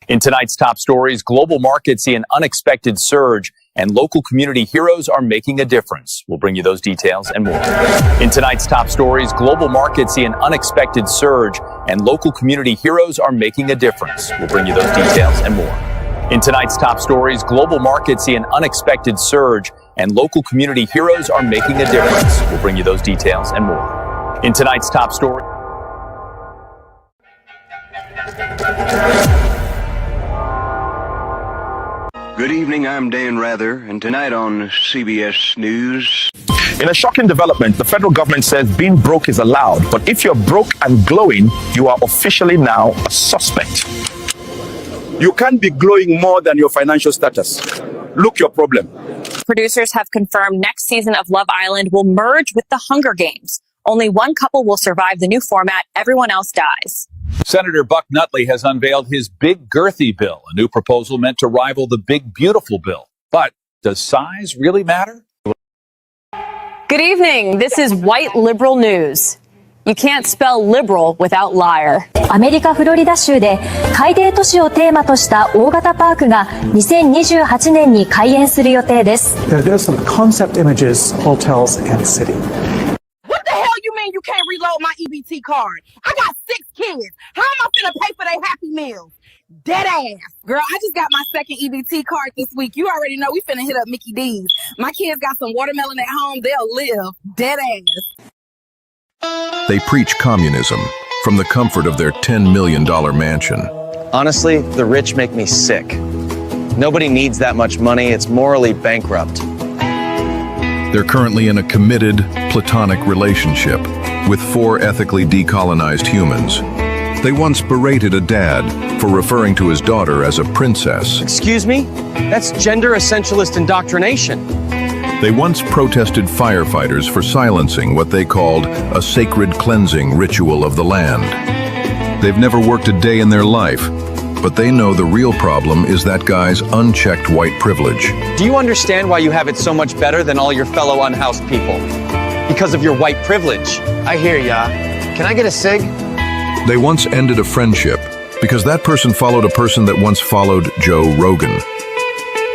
In tonight's top stories, global markets see an unexpected surge and local community heroes are making a difference. We'll bring you those details and more. In tonight's top stories, global markets see an unexpected surge and local community heroes are making a difference. We'll bring you those details and more. In tonight's top stories, global markets see an unexpected surge and local community heroes are making a difference. We'll bring you those details and more. In tonight's top story. Good evening, I'm Dan Rather, and tonight on CBS News. In a shocking development, the federal government says being broke is allowed, but if you're broke and glowing, you are officially now a suspect. You can't be glowing more than your financial status. Look your problem. Producers have confirmed next season of Love Island will merge with the Hunger Games. Only one couple will survive the new format. Everyone else dies. Senator Buck Nutley has unveiled his Big Girthy bill, a new proposal meant to rival the Big Beautiful bill. But does size really matter? Good evening. This is White Liberal News. You can't spell liberal without liar. アメリカ・フロリダ州で海底都市をテーマとした大型パークが2028年に開園する予定です。There's some concept images, hotels and city. What the hell you mean you can't reload my EBT card? I got 6 kids. How am I finna pay for their Happy Meals? Dead ass. Girl, I just got my second EBT card this week. You already know we finna hit up Mickey D's. My kids got some watermelon at home. They'll live. Dead ass. They preach communism from the comfort of their $10 million mansion. Honestly, the rich make me sick. Nobody needs that much money. It's morally bankrupt. They're currently in a committed, platonic relationship with 4 ethically decolonized humans. They once berated a dad for referring to his daughter as a princess. Excuse me? That's gender essentialist indoctrination. They once protested firefighters for silencing what they called a sacred cleansing ritual of the land. They've never worked a day in their life, but they know the real problem is that guy's unchecked white privilege. Do you understand why you have it so much better than all your fellow unhoused people? Because of your white privilege. I hear ya. Can I get a cig? They once ended a friendship because that person followed a person that once followed Joe Rogan.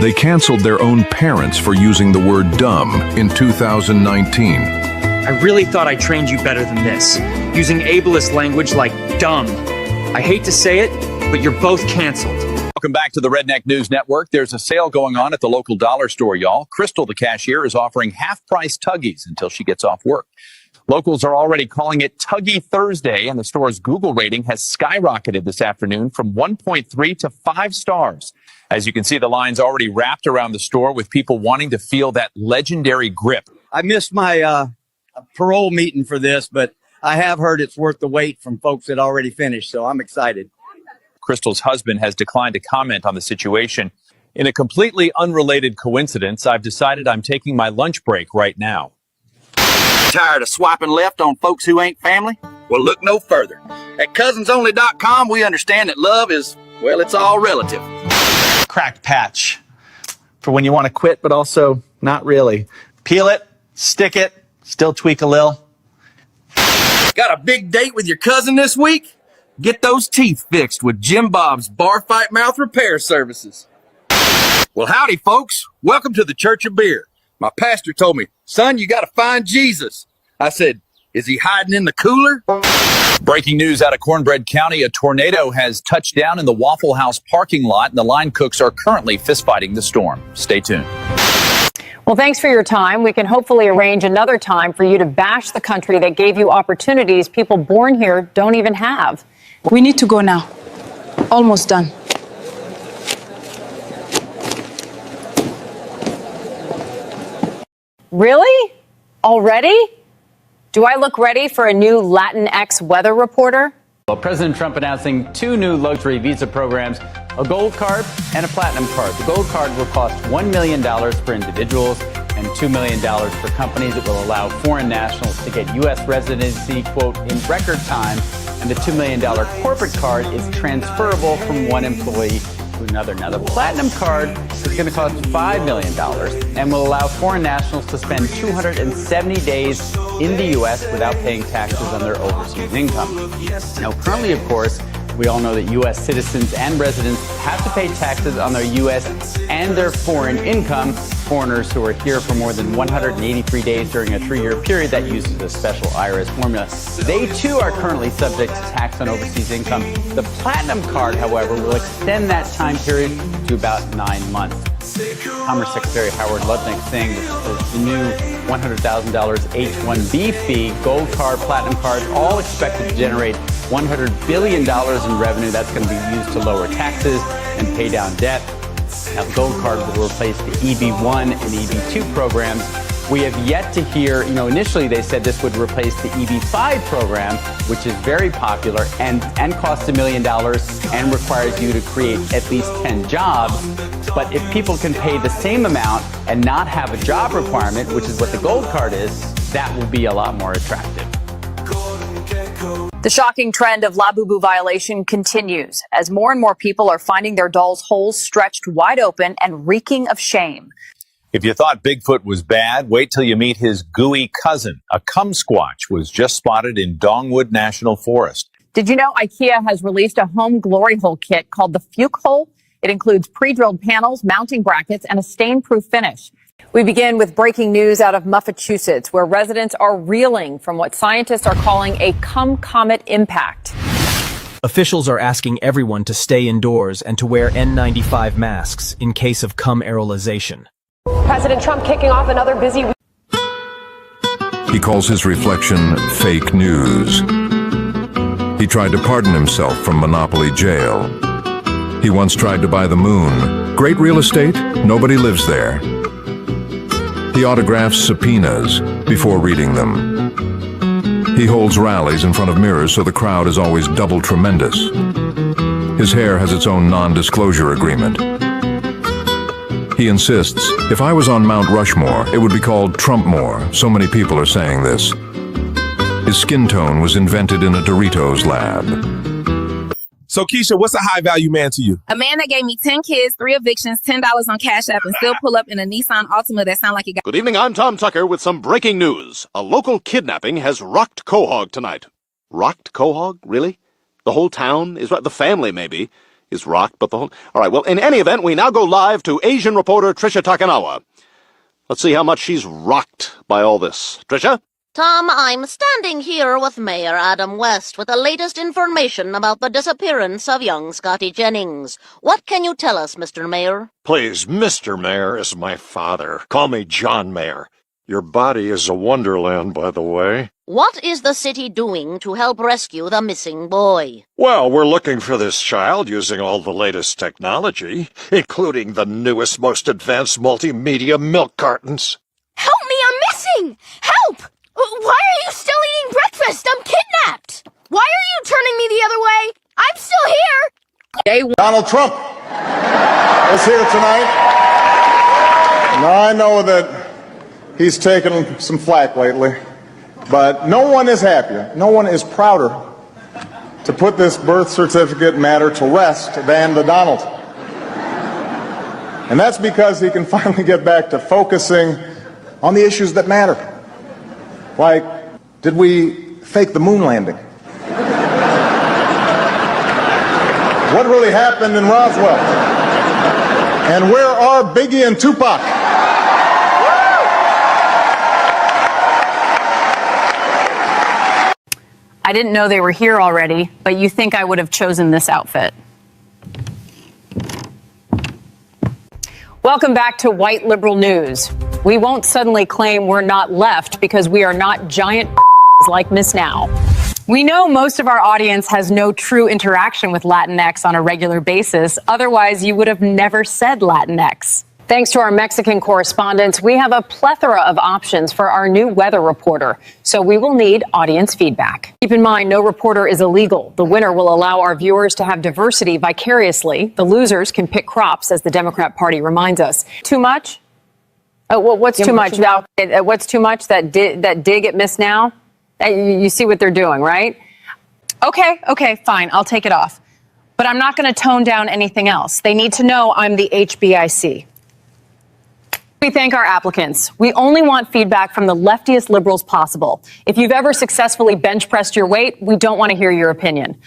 They canceled their own parents for using the word dumb in 2019. I really thought I trained you better than this, using ableist language like dumb. I hate to say it, but you're both canceled. Welcome back to the Redneck News Network. There's a sale going on at the local dollar store, y'all. Crystal, the cashier, is offering half-price Tuggies until she gets off work. Locals are already calling it Tuggy Thursday, and the store's Google rating has skyrocketed this afternoon from 1.3 to 5 stars. As you can see, the line's already wrapped around the store with people wanting to feel that legendary grip. I missed my parole meeting for this, but I have heard it's worth the wait from folks that already finished, so I'm excited. Crystal's husband has declined to comment on the situation. In a completely unrelated coincidence, I've decided I'm taking my lunch break right now. Tired of swiping left on folks who ain't family? Well, look no further. At cousins-only.com, we understand that love is, well, it's all relative. Cracked patch. For when you want to quit, but also not really. Peel it, stick it, still tweak a lil. Got a big date with your cousin this week? Get those teeth fixed with Jim Bob's Bar Fight Mouth Repair Services. Well, howdy, folks. Welcome to the Church of Beer. My pastor told me, son, you got to find Jesus. I said, is he hiding in the cooler? Breaking news out of Cornbread County. A tornado has touched down in the Waffle House parking lot, and the line cooks are currently fistfighting the storm. Stay tuned. Well, thanks for your time. We can hopefully arrange another time for you to bash the country that gave you opportunities people born here don't even have. We need to go now. Almost done. Really? Already? Do I look ready for a new Latinx weather reporter? Well, President Trump announcing 2 new luxury visa programs, a gold card and a platinum card. The gold card will cost $1 million for individuals and $2 million for companies. It will allow foreign nationals to get U.S. residency, quote, in record time. And the $2 million corporate card is transferable from one employee to another. Now, the platinum card is going to cost $5 million and will allow foreign nationals to spend 270 days in the U.S. without paying taxes on their overseas income. Now, currently, of course, we all know that U.S. citizens and residents have to pay taxes on their U.S. and their foreign income. Foreigners who are here for more than 183 days during a 3-year period that uses a special IRS formula, they too are currently subject to tax on overseas income. The platinum card, however, will extend that time period to about 9 months. Commerce Secretary Howard Lutnick saying that the new $100,000 H-1B fee, gold card, platinum card, all expected to generate $100 billion in revenue. That's going to be used to lower taxes and pay down debt. Now, the gold card will replace the EB-1 and EB-2 programs. We have yet to hear, initially they said this would replace the EB-5 program, which is very popular and costs $1 million and requires you to create at least 10 jobs. But if people can pay the same amount and not have a job requirement, which is what the gold card is, that will be a lot more attractive. The shocking trend of Labubu violation continues as more and more people are finding their dolls' holes stretched wide open and reeking of shame. If you thought Bigfoot was bad, wait till you meet his gooey cousin. A kumsquatch was just spotted in Dongwood National Forest. Did you know IKEA has released a home glory hole kit called the Fuke Hole? It includes pre-drilled panels, mounting brackets, and a stain-proof finish. We begin with breaking news out of Massachusetts, where residents are reeling from what scientists are calling a cum-comet impact. Officials are asking everyone to stay indoors and to wear N95 masks in case of cum aerolization. President Trump kicking off another busy week. He calls his reflection fake news. He tried to pardon himself from Monopoly jail. He once tried to buy the moon. Great real estate, nobody lives there. He autographs subpoenas before reading them. He holds rallies in front of mirrors so the crowd is always double tremendous. His hair has its own non-disclosure agreement. He insists, if I was on Mount Rushmore, it would be called Trumpmore. So many people are saying this. His skin tone was invented in a Doritos lab. So, Keisha, what's a high-value man to you? A man that gave me 10 kids, 3 evictions, $10 on Cash App, and still pull up in a Nissan Altima that sound like he got... Good evening, I'm Tom Tucker with some breaking news. A local kidnapping has rocked Quahog tonight. Rocked Quahog? Really? The whole town is... the family, maybe, is rocked, but the whole... All right, well, in any event, we now go live to Asian reporter Trisha Takanawa. Let's see how much she's rocked by all this. Trisha? Tom, I'm standing here with Mayor Adam West with the latest information about the disappearance of young Scotty Jennings. What can you tell us, Mr. Mayor? Please, Mr. Mayor is my father. Call me John Mayor. Your body is a wonderland, by the way. What is the city doing to help rescue the missing boy? Well, we're looking for this child using all the latest technology, including the newest, most advanced multimedia milk cartons. Help me, I'm missing! Help! Why are you still eating breakfast? I'm kidnapped! Why are you turning me the other way? I'm still here! Donald Trump is here tonight. Now, I know that he's taken some flack lately, but no one is happier, no one is prouder to put this birth certificate matter to rest than the Donald. And that's because he can finally get back to focusing on the issues that matter. Like, did we fake the moon landing? What really happened in Roswell? And where are Biggie and Tupac? I didn't know they were here already, but you think I would have chosen this outfit. Welcome back to White Liberal News. We won't suddenly claim we're not left because we are not giant like Miss Now. We know most of our audience has no true interaction with Latinx on a regular basis. Otherwise, you would have never said Latinx. Thanks to our Mexican correspondents, we have a plethora of options for our new weather reporter, so we will need audience feedback. Keep in mind, no reporter is illegal. The winner will allow our viewers to have diversity vicariously. The losers can pick crops, as the Democrat Party reminds us. Too much? Oh, well, what's too much? What's too much? That dig at Miss Now? You see what they're doing, right? Okay, fine. I'll take it off. But I'm not going to tone down anything else. They need to know I'm the HBIC. We thank our applicants. We only want feedback from the leftiest liberals possible. If you've ever successfully bench pressed your weight, we don't want to hear your opinion.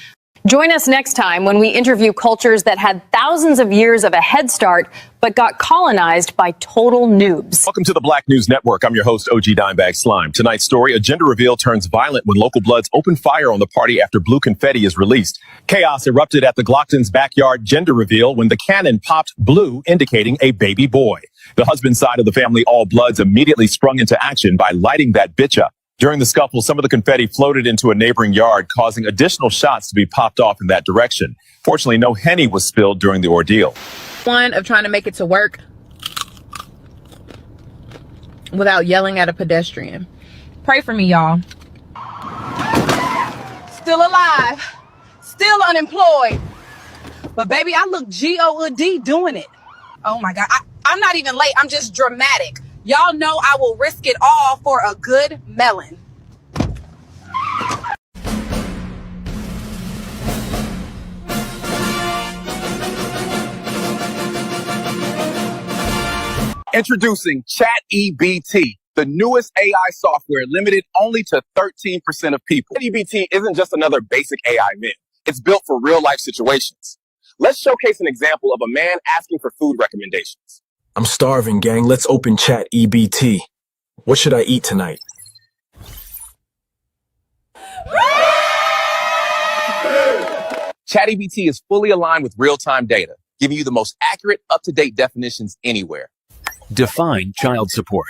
Join us next time when we interview cultures that had thousands of years of a head start, but got colonized by total noobs. Welcome to the Black News Network. I'm your host, OG Dimebag Slime. Tonight's story, a gender reveal turns violent when local Bloods open fire on the party after blue confetti is released. Chaos erupted at the Glockton's backyard gender reveal when the cannon popped blue, indicating a baby boy. The husband's side of the family, all Bloods, immediately sprung into action by lighting that bitch up. During the scuffle, some of the confetti floated into a neighboring yard, causing additional shots to be popped off in that direction. Fortunately, no Henny was spilled during the ordeal. One of trying to make it to work without yelling at a pedestrian. Pray for me, y'all. Still alive, still unemployed. But baby, I look G-O-D doing it. Oh my God, I'm not even late, I'm just dramatic. Y'all know I will risk it all for a good melon. Introducing ChatEBT, the newest AI software limited only to 13% of people. ChatEBT isn't just another basic AI myth. It's built for real-life situations. Let's showcase an example of a man asking for food recommendations. I'm starving, gang. Let's open ChatEBT. What should I eat tonight? ChatEBT is fully aligned with real-time data, giving you the most accurate, up-to-date definitions anywhere. Define child support.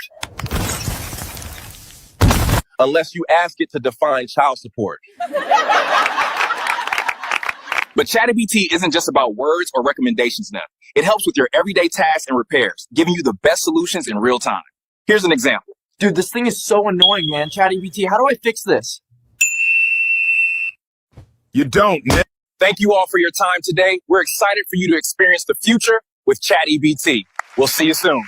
Unless you ask it to define child support. But ChatGPT isn't just about words or recommendations now. It helps with your everyday tasks and repairs, giving you the best solutions in real time. Here's an example. Dude, this thing is so annoying, man. ChatGPT, how do I fix this? You don't, Nick. Thank you all for your time today. We're excited for you to experience the future with ChatGPT. We'll see you soon.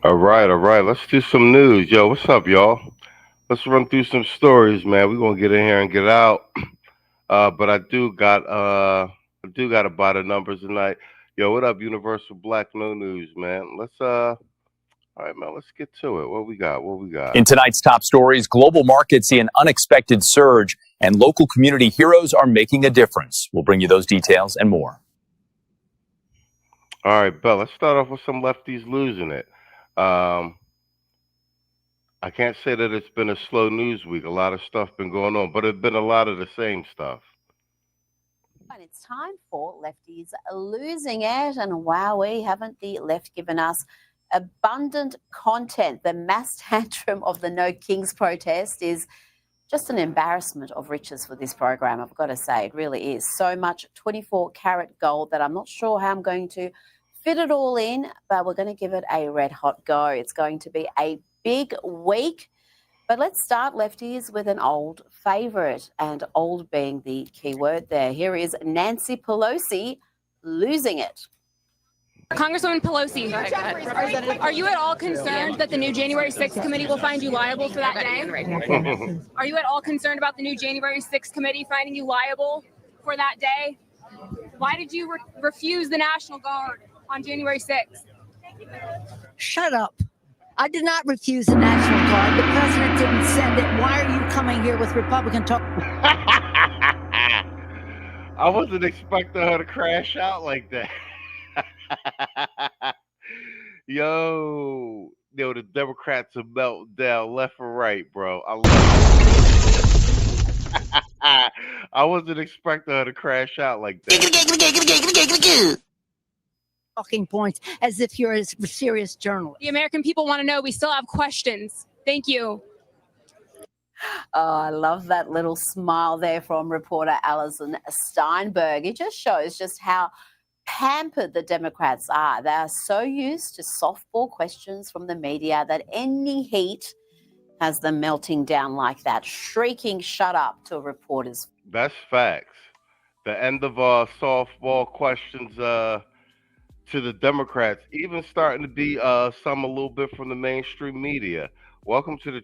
All right, all right. Let's do some news. Yo, what's up, y'all? Let's run through some stories, man. We're gonna get in here and get out. But I do got about the numbers tonight. Yo, what up, Universal Black No News, man? All right, man, let's get to it. What we got? What we got? In tonight's top stories, global markets see an unexpected surge, and local community heroes are making a difference. We'll bring you those details and more. All right, Bell, let's start off with some lefties losing it. I can't say that it's been a slow news week. A lot of stuff been going on, but it's been a lot of the same stuff. And it's time for lefties losing it. And wowee, haven't the left given us abundant content? The mass tantrum of the No Kings protest is just an embarrassment of riches for this program, I've got to say. It really is. So much 24-karat gold that I'm not sure how I'm going to fit it all in, but we're going to give it a red-hot go. It's going to be a big week. But let's start, lefties, with an old favourite, and old being the key word there. Here is Nancy Pelosi losing it. Congresswoman Pelosi, are you at all concerned that the new January 6th committee will find you liable for that day? Are you at all concerned about the new January 6th committee finding you liable for that day? Why did you refuse the National Guard on January 6th? Shut up. I did not refuse the National Guard. The president didn't send it. Why are you coming here with Republican talk? I wasn't expecting her to crash out like that. Yo, the Democrats are melting down left and right, bro. I love it. I wasn't expecting her to crash out like that. Talking points as if you're a serious journalist. The American people want to know. We still have questions. Thank you. Oh, I love that little smile there from reporter Alison Steinberg. It just shows just how pampered the Democrats are. They are so used to softball questions from the media that any heat has them melting down like that, shrieking shut up to reporters. That's facts. The end of softball questions to the Democrats, even starting to be some a little bit from the mainstream media. Welcome to the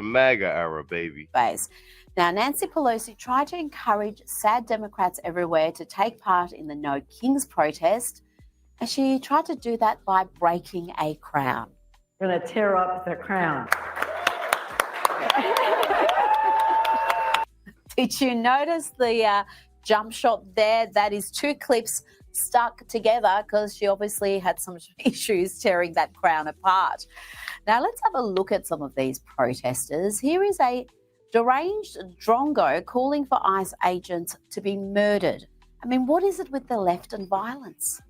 MAGA era, baby. Base. Now, Nancy Pelosi tried to encourage sad Democrats everywhere to take part in the No Kings protest, and she tried to do that by breaking a crown. We're going to tear up the crown. Did you notice the jump shot there? That is two clips stuck together because she obviously had some issues tearing that crown apart. Now, let's have a look at some of these protesters. Here is a deranged drongo calling for ICE agents to be murdered. I mean, what is it with the left and violence?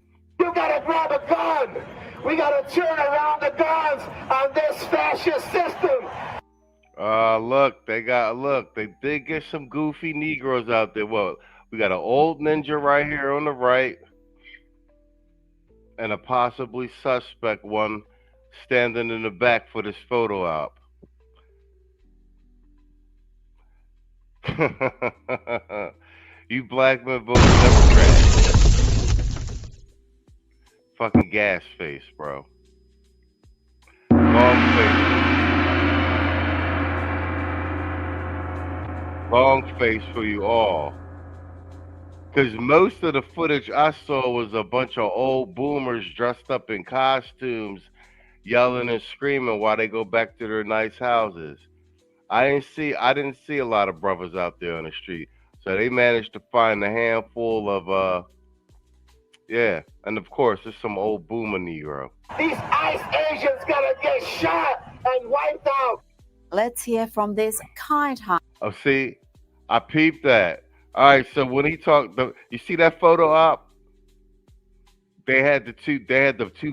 You gotta grab a gun. We gotta turn around the guns on this fascist system. They did get some goofy Negroes out there. Well, we got an old ninja right here on the right, and a possibly suspect one standing in the back for this photo op. You black men vote Democrat. Fucking gas face, bro. Long face for you all. Because most of the footage I saw was a bunch of old boomers dressed up in costumes, yelling and screaming while they go back to their nice houses. I didn't see a lot of brothers out there on the street. So they managed to find a handful of and of course there's some old boomer Negro. These ICE agents gotta get shot and wiped out. Let's hear from this kind heart. Oh, see, I peeped that. All right, so when he talked, you see that photo op? They had the two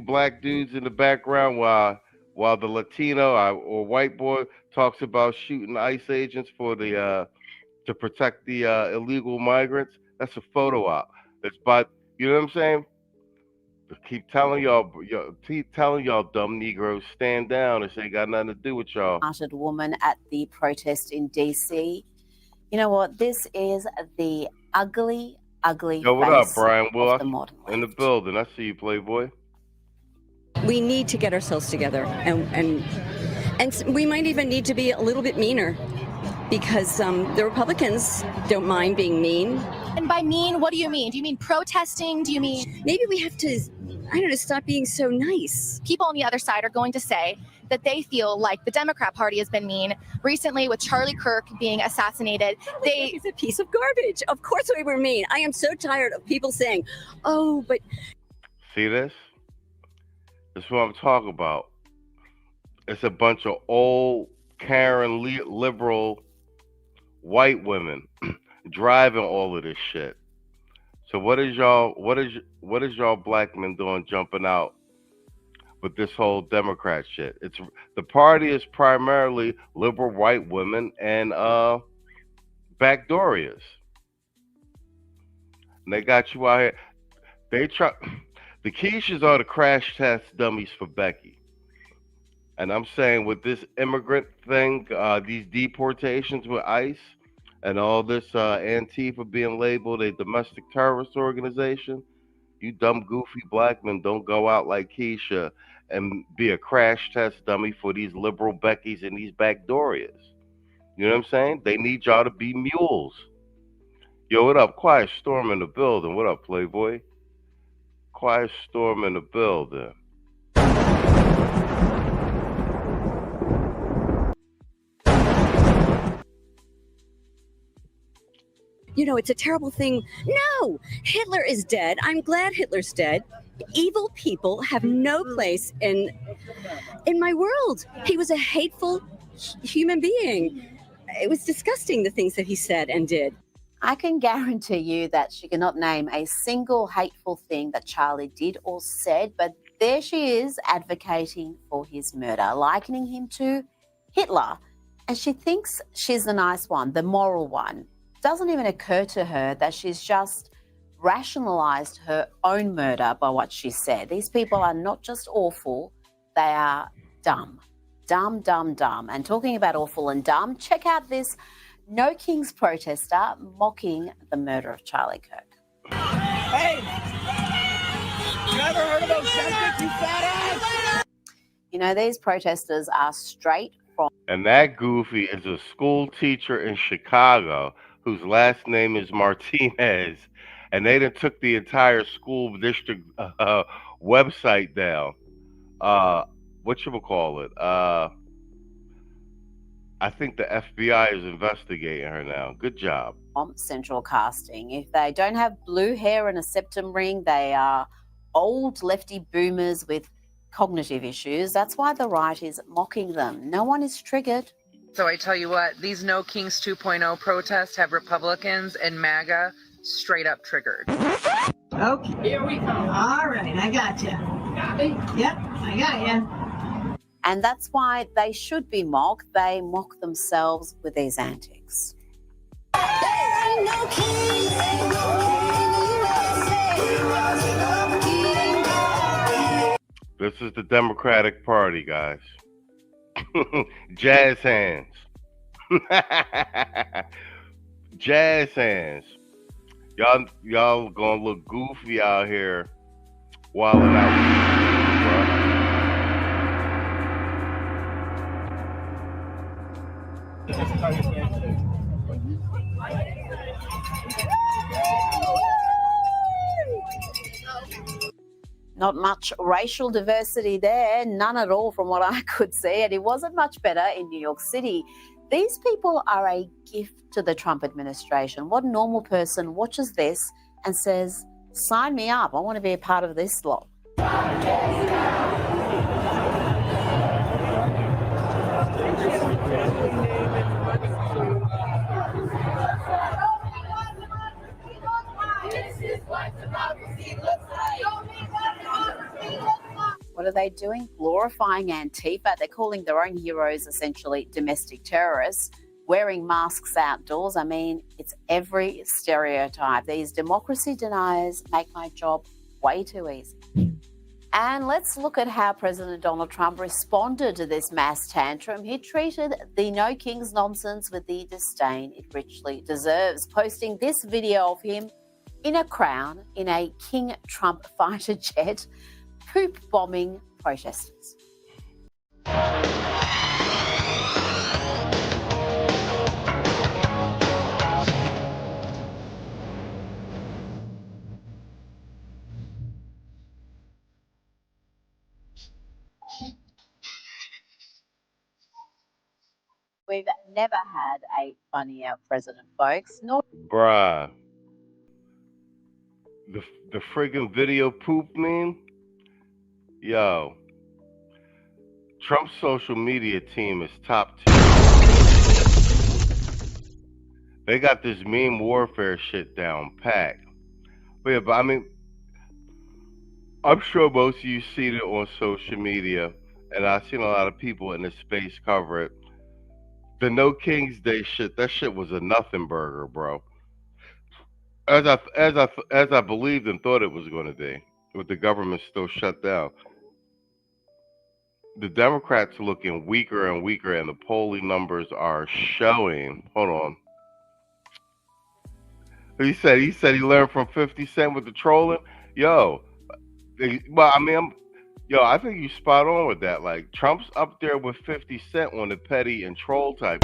black dudes in the background while the Latino or white boy talks about shooting ICE agents for the to protect the illegal migrants. That's a photo op. You know what I'm saying? Keep telling y'all dumb Negroes, stand down. This ain't got nothing to do with y'all. Hearted woman at the protest in DC. You know what? This is the ugly Yo, what up, face Brian? Well, of the modern left. in the building. I see you, Playboy. We need to get ourselves together, and we might even need to be a little bit meaner, because the Republicans don't mind being mean. And by mean, what do you mean? Do you mean protesting? Do you mean... Maybe we have to, I don't know, stop being so nice. People on the other side are going to say that they feel like the Democrat Party has been mean. Recently, with Charlie Kirk being assassinated, He's a piece of garbage. Of course we were mean. I am so tired of people saying, oh, but... See this? That's what I'm talking about. It's a bunch of old Karen liberal white women driving all of this shit. So what is y'all black men doing jumping out with this whole Democrat shit? It's the party is primarily liberal white women and backdoorias. And they got you out here. The Keishas are the crash test dummies for Becky. And I'm saying with this immigrant thing, these deportations with ICE and all this Antifa being labeled a domestic terrorist organization, you dumb, goofy black men don't go out like Keisha and be a crash test dummy for these liberal Beckys and these backdoorias. You know what I'm saying? They need y'all to be mules. Yo, what up? Quiet Storm in the building. What up, Playboy? Quiet Storm in the building. You know, it's a terrible thing. No, Hitler is dead. I'm glad Hitler's dead. Evil people have no place in my world. He was a hateful human being. It was disgusting, the things that he said and did. I can guarantee you that she cannot name a single hateful thing that Charlie did or said, but there she is advocating for his murder, likening him to Hitler. And she thinks she's the nice one, the moral one. Doesn't even occur to her that she's just rationalized her own murder by what she said. These people are not just awful, they are dumb. Dumb, dumb, dumb. And talking about awful and dumb, check out this No Kings protester mocking the murder of Charlie Kirk. Hey! You ever heard of those Celtics, you fat ass? You know, these protesters are straight from... And that goofy is a school teacher in Chicago whose last name is Martinez. And they done took the entire school district website down. Whatchamacallit? I think the FBI is investigating her now. Good job. Central casting. If they don't have blue hair and a septum ring, they are old lefty boomers with cognitive issues. That's why the right is mocking them. No one is triggered. So I tell you what, these No Kings 2.0 protests have Republicans and MAGA straight up triggered. Okay, here we go. All right, I got you. Got me? Yep, I got you. And that's why they should be mocked. They mock themselves with these antics. This is the Democratic Party, guys. Jazz hands. Jazz hands. Y'all gonna look goofy out here wilding out. Not much racial diversity there, none at all from what I could see, and it wasn't much better in New York City. These people are a gift to the Trump administration. What normal person watches this and says, sign me up, I want to be a part of this lot? What are they doing? Glorifying Antifa. They're calling their own heroes essentially domestic terrorists, wearing masks outdoors. I mean, it's every stereotype. These democracy deniers make my job way too easy. And let's look at how President Donald Trump responded to this mass tantrum. He treated the No Kings nonsense with the disdain it richly deserves, posting this video of him in a crown in a King Trump fighter jet, poop bombing protesters. We've never had a funnier president, folks. Nor Bruh. The friggin' video poop meme? Yo. Trump's social media team is top tier. They got this meme warfare shit down pat. But yeah, but I mean, I'm sure most of you seen it on social media, and I've seen a lot of people in this space cover it. The No King's Day shit, that shit was a nothing burger, bro. As I believed and thought it was going to be, with the government still shut down. The Democrats are looking weaker and weaker, and the polling numbers are showing. Hold on. He said he learned from 50 Cent with the trolling. Yo, I think you spot on with that. Like, Trump's up there with 50 Cent on the petty and troll type.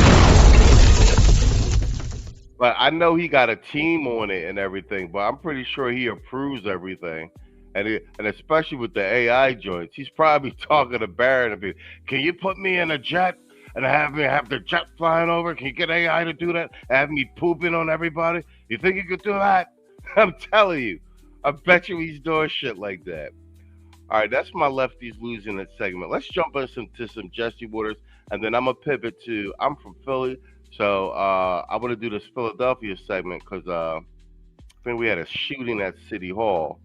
But I know he got a team on it and everything, but I'm pretty sure he approves everything. And especially with the AI joints, he's probably talking to Barron and be, can you put me in a jet and have the jet flying over? Can you get AI to do that? Have me pooping on everybody? You think you could do that? I'm telling you. I bet you he's doing shit like that. All right, that's my lefties losing it segment. Let's jump into some Jesse Waters, and then I'm going to pivot to, I'm from Philly, so I want to do this Philadelphia segment because I think we had a shooting at City Hall.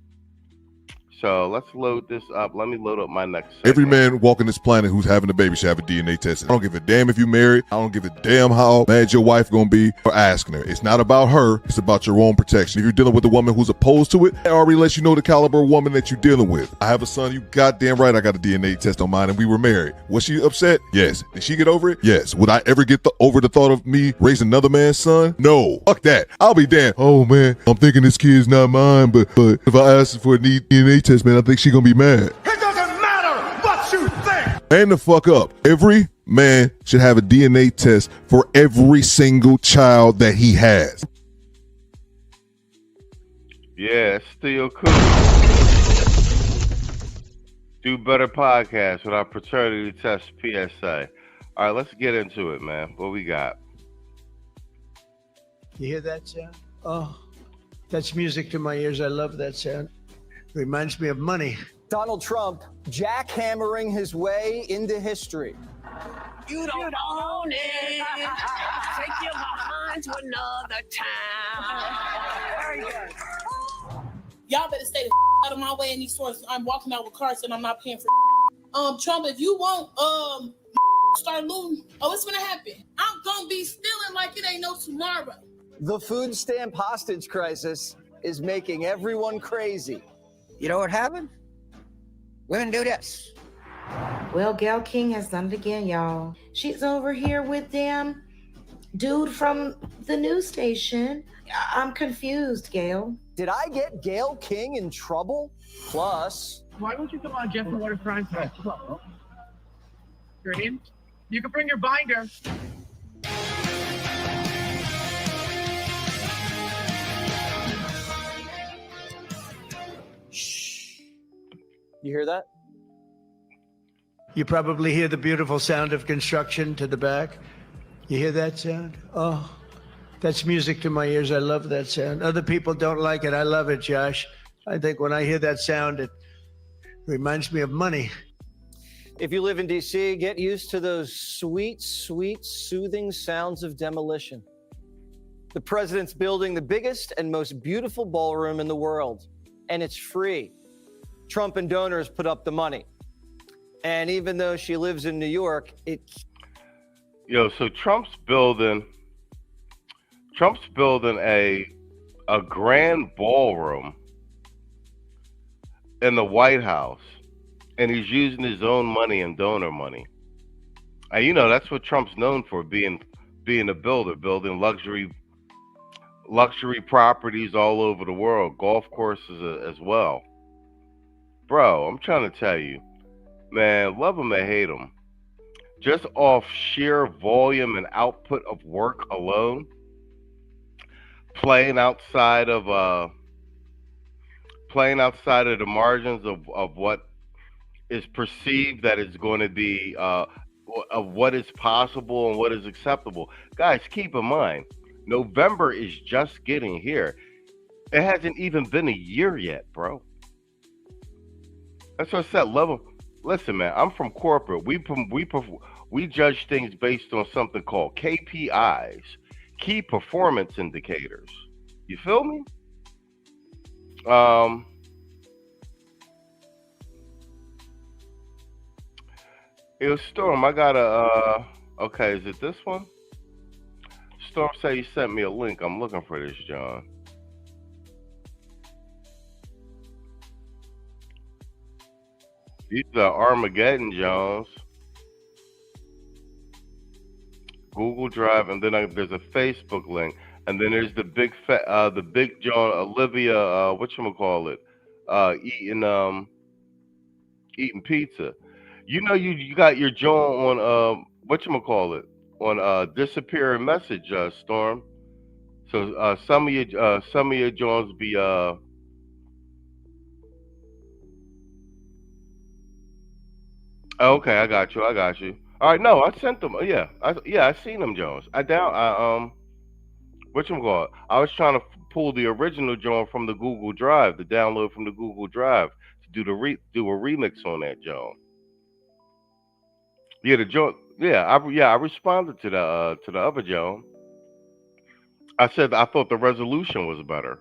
So let's load this up. Let me load up my next segment. Every man walking this planet who's having a baby should have a DNA test. I don't give a damn if you're married. I don't give a damn how mad your wife gonna be for asking her. It's not about her. It's about your own protection. If you're dealing with a woman who's opposed to it, it already lets you know the caliber of woman that you're dealing with. I have a son. You goddamn right I got a DNA test on mine, and we were married. Was she upset? Yes. Did she get over it? Yes. Would I ever get over the thought of me raising another man's son? No. Fuck that. I'll be damned. Oh man, I'm thinking this kid's not mine, but if I ask her for a DNA test, man, I think she gonna be mad. It doesn't matter what you think. And the fuck up. Every man should have a DNA test for every single child that he has. Yeah, it's still cool. Do Better podcast with our paternity test PSA. All right, let's get into it, man. What we got? You hear that sound? Oh, that's music to my ears. I love that sound. Reminds me of money. Donald Trump jackhammering his way into history. You don't own it. Take your behind to another town. Very good. Y'all better stay the out of my way in these stores. I'm walking out with carts and I'm not paying for Trump, if you won't start looting, what's gonna happen? I'm gonna be stealing like it ain't no tomorrow. The food stamp hostage crisis is making everyone crazy. You know what happened? Women do this. Well, Gail King has done it again, y'all. She's over here with them dude from the news station. I'm confused, Gail. Did I get Gail King in trouble? Plus, why don't you come on Jeff and Water Crime Time? You're in? You can bring your binder. You hear that? You probably hear the beautiful sound of construction to the back. You hear that sound? Oh, that's music to my ears. I love that sound. Other people don't like it. I love it, Josh. I think when I hear that sound, it reminds me of money. If you live in D.C., get used to those sweet, sweet, soothing sounds of demolition. The president's building the biggest and most beautiful ballroom in the world, and it's free. Trump and donors put up the money. And even though she lives in New York, So Trump's building a grand ballroom in the White House, and he's using his own money and donor money. And that's what Trump's known for, being a builder, building luxury properties all over the world, golf courses as well. Bro, I'm trying to tell you, Man, love them and hate them. Just off sheer volume and output of work alone, playing outside of the margins of what is perceived that is going to be of what is possible and what is acceptable. Guys, keep in mind, November is just getting here. It hasn't even been a year yet, bro. That's what I said. Level. Listen, man. I'm from corporate. We judge things based on something called KPIs, key performance indicators. You feel me? It was Storm. I got a. Okay, is it this one? Storm said he sent me a link. I'm looking for this, John. These are Armageddon Jones. Google Drive, and then there's a Facebook link, and then there's the big John Olivia, whatchamacallit, eating pizza. You know, you got your John on whatchamacallit, on disappearing message, Storm. So some of your Johns be Okay, I got you. All right, no, I sent them. Yeah, I seen them Jones. Whatchamacallit? I was trying to pull the original John from the Google Drive, the download from the Google Drive to do a remix on that John. Yeah, the John. Yeah, I responded to the other John. I said I thought the resolution was better.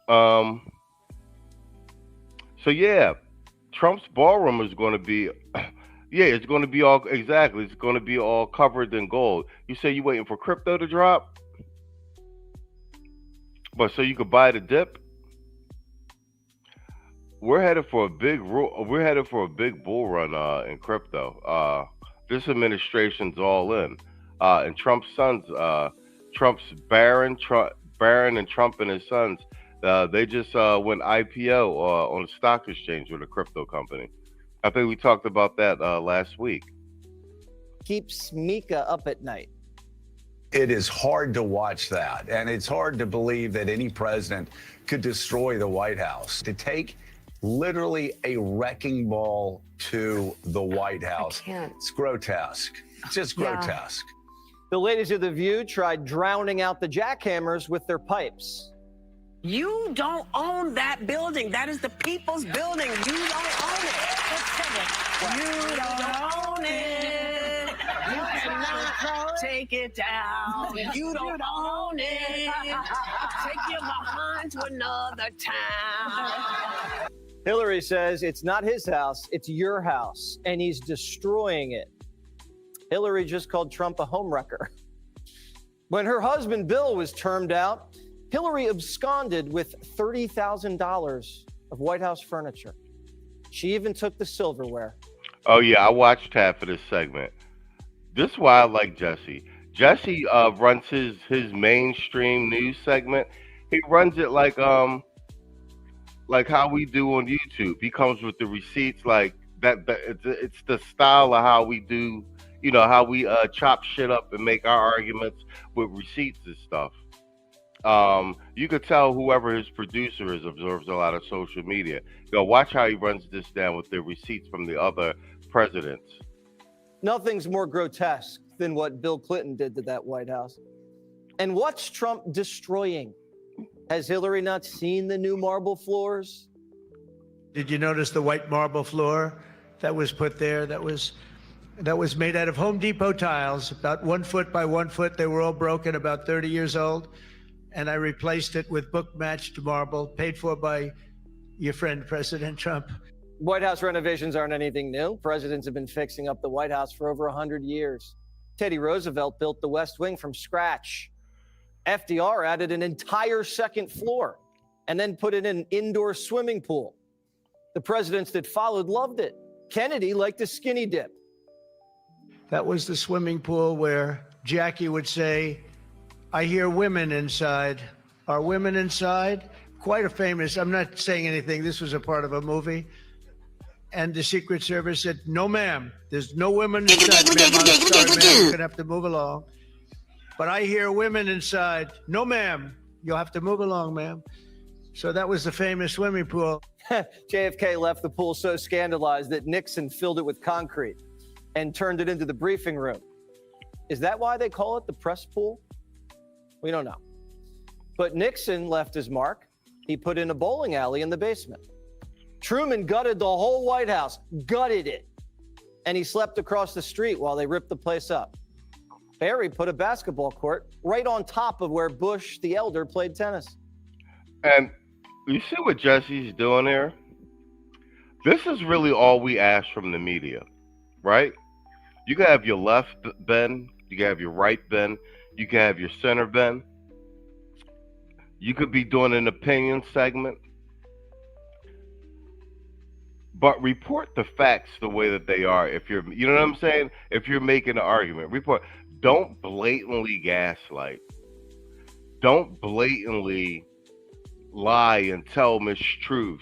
Um. So yeah, Trump's ballroom is going to be. Yeah, it's going to be all exactly. It's going to be all covered in gold. You say you waiting for crypto to drop, but so you could buy the dip. We're headed for a we're headed for a big bull run in crypto. This administration's all in, and Trump's sons, Trump's Barron and Trump and his sons, they just went IPO on the stock exchange with a crypto company. I think we talked about that last week. Keeps Mika up at night. It is hard to watch that, and it's hard to believe that any president could destroy the White House. To take literally a wrecking ball to the White House, it's grotesque. Just grotesque. The ladies of The View tried drowning out the jackhammers with their pipes. You don't own that building. That is the people's building. You don't own it. You don't own it. You cannot take it down. You don't own it. Take your behind to another town. Hillary says it's not his house, it's your house, and he's destroying it. Hillary just called Trump a homewrecker. When her husband Bill was termed out, Hillary absconded with $30,000 of White House furniture. She even took the silverware. Oh yeah, I watched half of this segment. This is why I like Jesse. Jesse runs his mainstream news segment. He runs it like how we do on YouTube. He comes with the receipts like that. It's the style of how we do. You know how we chop shit up and make our arguments with receipts and stuff. You could tell whoever his producer is observes a lot of social media. Go watch how he runs this down with the receipts from the other presidents. Nothing's more grotesque than what Bill Clinton did to that White House. And what's Trump destroying? Has Hillary not seen the new marble floors? Did you notice the white marble floor that was put there? That was made out of Home Depot tiles, about 1 foot by 1 foot. They were all broken, about 30 years old. And I replaced it with book-matched marble, paid for by your friend, President Trump. White House renovations aren't anything new. Presidents have been fixing up the White House for over 100 years. Teddy Roosevelt built the West Wing from scratch. FDR added an entire second floor and then put in an indoor swimming pool. The presidents that followed loved it. Kennedy liked the skinny dip. That was the swimming pool where Jackie would say, I hear women inside. Are women inside? Quite a famous, I'm not saying anything. This was a part of a movie. And the Secret Service said, no, ma'am, there's no women inside, ma'am. I'm sorry, ma'am, you're going to have to move along. But I hear women inside, no, ma'am, you'll have to move along, ma'am. So that was the famous swimming pool. JFK left the pool so scandalized that Nixon filled it with concrete and turned it into the briefing room. Is that why they call it the press pool? We don't know. But Nixon left his mark. He put in a bowling alley in the basement. Truman gutted the whole White House, gutted it. And he slept across the street while they ripped the place up. Barry put a basketball court right on top of where Bush the elder played tennis. And you see what Jesse's doing here? This is really all we ask from the media, right? You can have your left bend, you can have your right bend, you can have your center bend. You could be doing an opinion segment. But report the facts the way that they are. If you're, you know what I'm saying? If you're making an argument, report. Don't blatantly gaslight. Don't blatantly lie and tell mistruths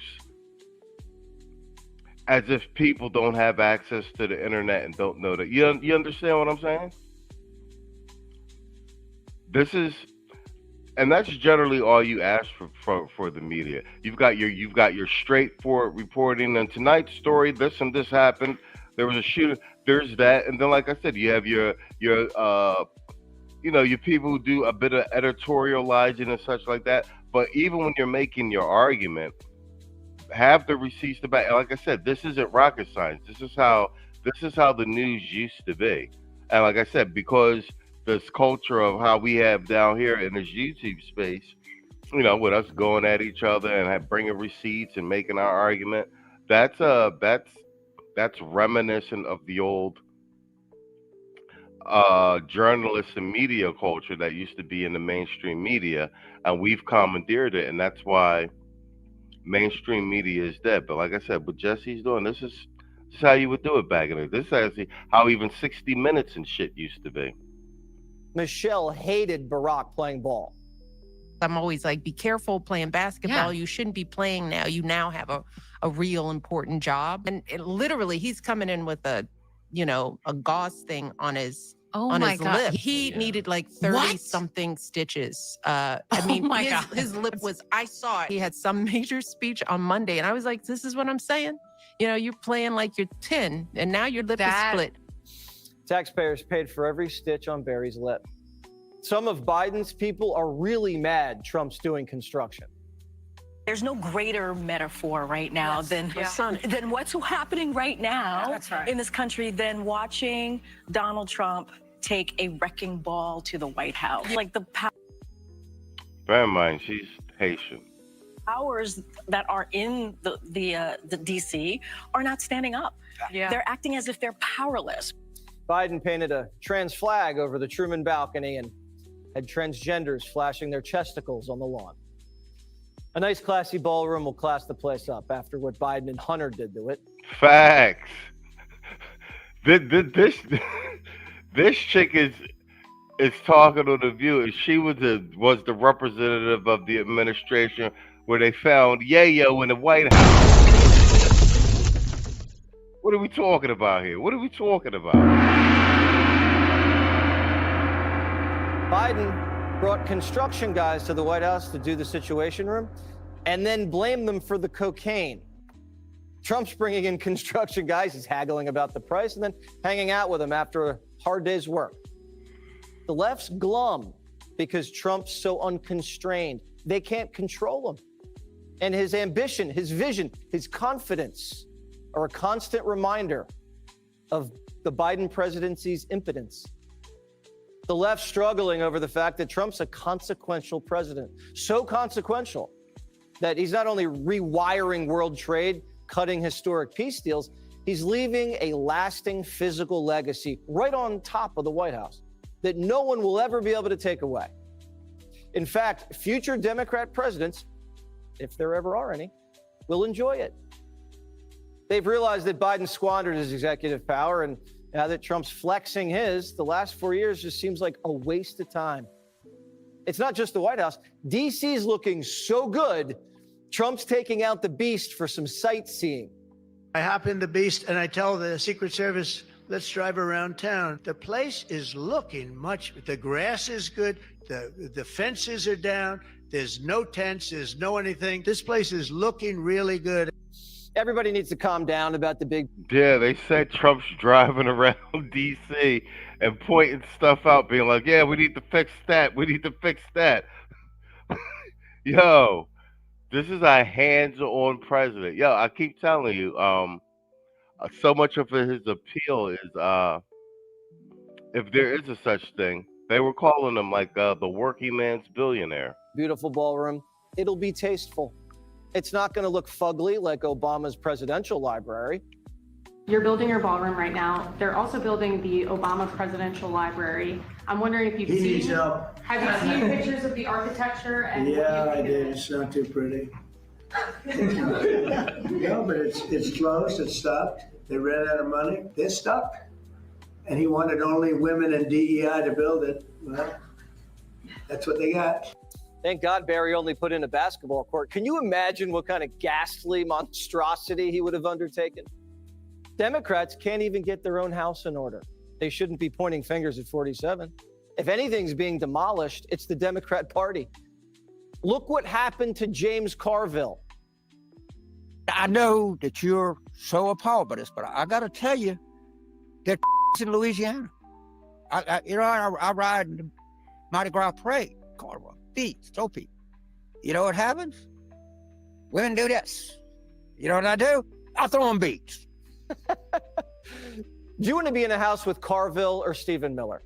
as if people don't have access to the internet and don't know that. You understand what I'm saying? This is, and that's generally all you ask for the media. You've got your straightforward reporting. And tonight's story, this and this happened. There was a shooting. There's that, and then, like I said, you have your people who do a bit of editorializing and such like that. But even when you're making your argument, have the receipts to back. And like I said, this isn't rocket science. This is how the news used to be. And like I said, because this culture of how we have down here in this YouTube space, with us going at each other and bringing receipts and making our argument, that's reminiscent of the old journalist and media culture that used to be in the mainstream media, and we've commandeered it, and that's why mainstream media is dead. But like I said, what Jesse's doing, this is how you would do it back in the day. This is actually how even 60 Minutes and shit used to be. Michelle hated Barack playing ball. I'm always like, be careful playing basketball. You shouldn't be playing now. You now have a real important job. And literally, he's coming in with a gauze thing on his lip. He needed like 30-something stitches. His lip was, I saw it. He had some major speech on Monday, and I was like, this is what I'm saying? You're playing like you're 10, and now your lip is split. Taxpayers paid for every stitch on Barry's lip. Some of Biden's people are really mad Trump's doing construction. There's no greater metaphor right now than what's happening right now in this country than watching Donald Trump take a wrecking ball to the White House. Like the Bear in mind, she's Haitian. powers that are in the DC are not standing up. They're acting as if they're powerless. Biden painted a trans flag over the Truman balcony and had transgenders flashing their chesticles on the lawn. A nice, classy ballroom will class the place up after what Biden and Hunter did to it. Facts. This chick is talking on The View. She was the representative of the administration where they found Yayo in the White House. What are we talking about here? What are we talking about? Biden brought construction guys to the White House to do the Situation Room and then blamed them for the cocaine. Trump's bringing in construction guys. He's haggling about the price and then hanging out with them after a hard day's work. The left's glum because Trump's so unconstrained. They can't control him. And his ambition, his vision, his confidence are a constant reminder of the Biden presidency's impotence. The left struggling over the fact that Trump's a consequential president. So consequential that he's not only rewiring world trade, cutting historic peace deals, he's leaving a lasting physical legacy right on top of the White House that no one will ever be able to take away. In fact, future Democrat presidents, if there ever are any, will enjoy it. They've realized that Biden squandered his executive power, and now that Trump's flexing his, the last 4 years just seems like a waste of time. It's not just the White House. DC's looking so good, Trump's taking out the beast for some sightseeing. I hop in the Beast and I tell the Secret Service, let's drive around town. The place is looking the grass is good. The fences are down. There's no tents. There's no anything. This place is looking really good. Everybody needs to calm down about the big. Yeah, they said Trump's driving around D.C. and pointing stuff out, being like, yeah, we need to fix that. We need to fix that. Yo, this is a hands-on president. Yo, I keep telling you, so much of his appeal is, if there is a such thing, they were calling him like the working man's billionaire. Beautiful ballroom. It'll be tasteful. It's not going to look fugly like Obama's presidential library. You're building your ballroom right now. They're also building the Obama Presidential Library. I'm wondering if you've He seen. needs help. Have you seen pictures of the architecture? And Yeah, I did. It's not too pretty. No, but it's closed. It's stopped. They ran out of money. They're stuck. And he wanted only women and DEI to build it. Well, that's what they got. Thank God Barry only put in a basketball court. Can you imagine what kind of ghastly monstrosity he would have undertaken? Democrats can't even get their own house in order. They shouldn't be pointing fingers at 47. If anything's being demolished, it's the Democrat Party. Look what happened to James Carville. I know that you're so appalled by this, but I got to tell you, they're in Louisiana. I ride in the Mardi Gras parade, Carnival, beats, Topi. You know what happens? Women do this. You know what I do? I throw them beats. Do you want to be in a house with Carville or Stephen Miller?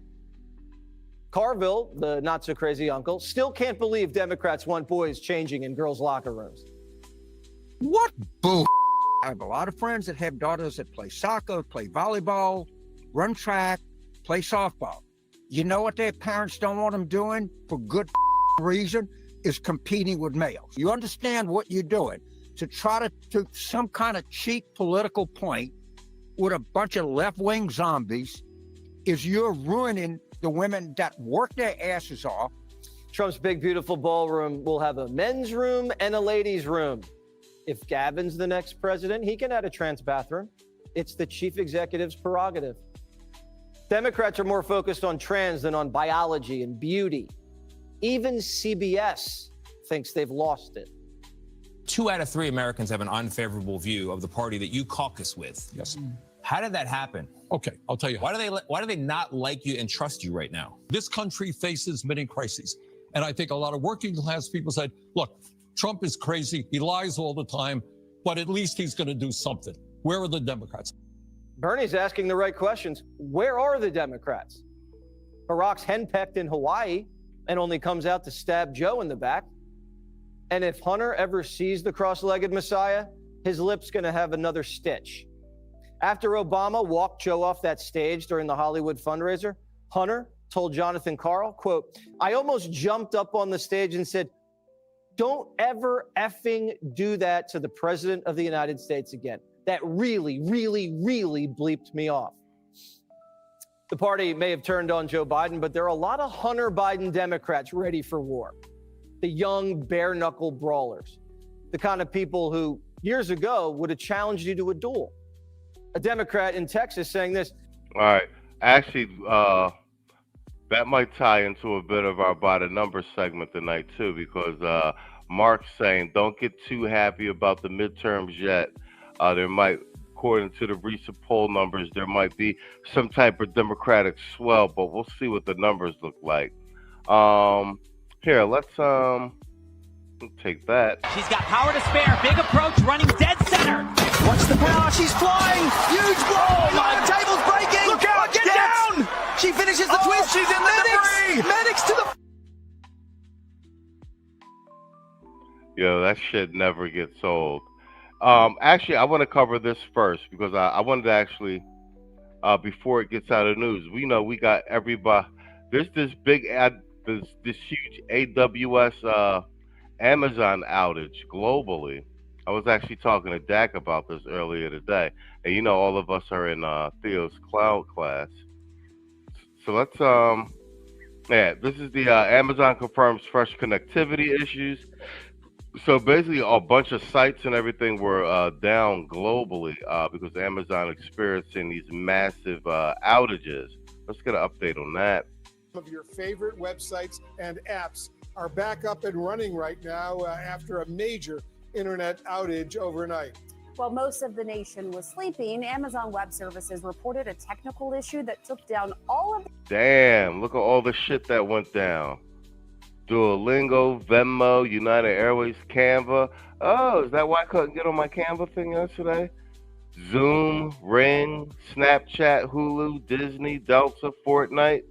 Carville, the not so crazy uncle, still can't believe Democrats want boys changing in girls' locker rooms. What bull? I have a lot of friends that have daughters that play soccer, play volleyball, run track, play softball. You know what their parents don't want them doing for good reason is competing with males. You understand what you're doing to try to do some kind of cheap political point with a bunch of left-wing zombies is you're ruining the women that work their asses off. Trump's big, beautiful ballroom will have a men's room and a ladies' room. If Gavin's the next president, he can add a trans bathroom. It's the chief executive's prerogative. Democrats are more focused on trans than on biology and beauty. Even CBS thinks they've lost it. 2 out of 3 Americans have an unfavorable view of the party that you caucus with. Yes. How did that happen? Okay, I'll tell you. Why do they not like you and trust you right now? This country faces many crises. And I think a lot of working class people said, look, Trump is crazy. He lies all the time, but at least he's going to do something. Where are the Democrats? Bernie's asking the right questions. Where are the Democrats? Barack's henpecked in Hawaii and only comes out to stab Joe in the back. And if Hunter ever sees the cross-legged Messiah, his lip's going to have another stitch. After Obama walked Joe off that stage during the Hollywood fundraiser, Hunter told Jonathan Karl, quote, I almost jumped up on the stage and said, don't ever effing do that to the president of the United States again. That really, really, really bleeped me off. The party may have turned on Joe Biden, but there are a lot of Hunter Biden Democrats ready for war. The young bare-knuckle brawlers, the kind of people who years ago would have challenged you to a duel. A Democrat in Texas saying this. All right. Actually, that might tie into a bit of our by the numbers segment tonight, too, because Mark's saying don't get too happy about the midterms yet. There might, according to the recent poll numbers, there might be some type of Democratic swell, but we'll see what the numbers look like. Here, let's take that. She's got power to spare. Big approach, running dead center. Watch the power. She's flying. Huge blow. Oh my! The table's breaking. Look out! Get down! She finishes the twist. She's in the medics to the. Yo, that shit never gets old. Actually, I want to cover this first because I wanted to actually, before it gets out of the news, we know we got everybody. There's this big this huge AWS Amazon outage globally. I was actually talking to Dak about this earlier today, and you know all of us are in Theo's cloud class. So let's this is the Amazon confirms fresh connectivity issues So basically, a bunch of sites and everything were down globally because Amazon experiencing these massive outages. Let's get an update on that. Of your favorite websites and apps are back up and running right now after a major internet outage overnight. While most of the nation was sleeping, Amazon Web Services reported a technical issue that took down all of. Damn, look at all the shit that went down. Duolingo, Venmo, United Airways, Canva. Oh, is that why I couldn't get on my Canva thing yesterday? Zoom, Ring, Snapchat, Hulu, Disney, Delta, Fortnite.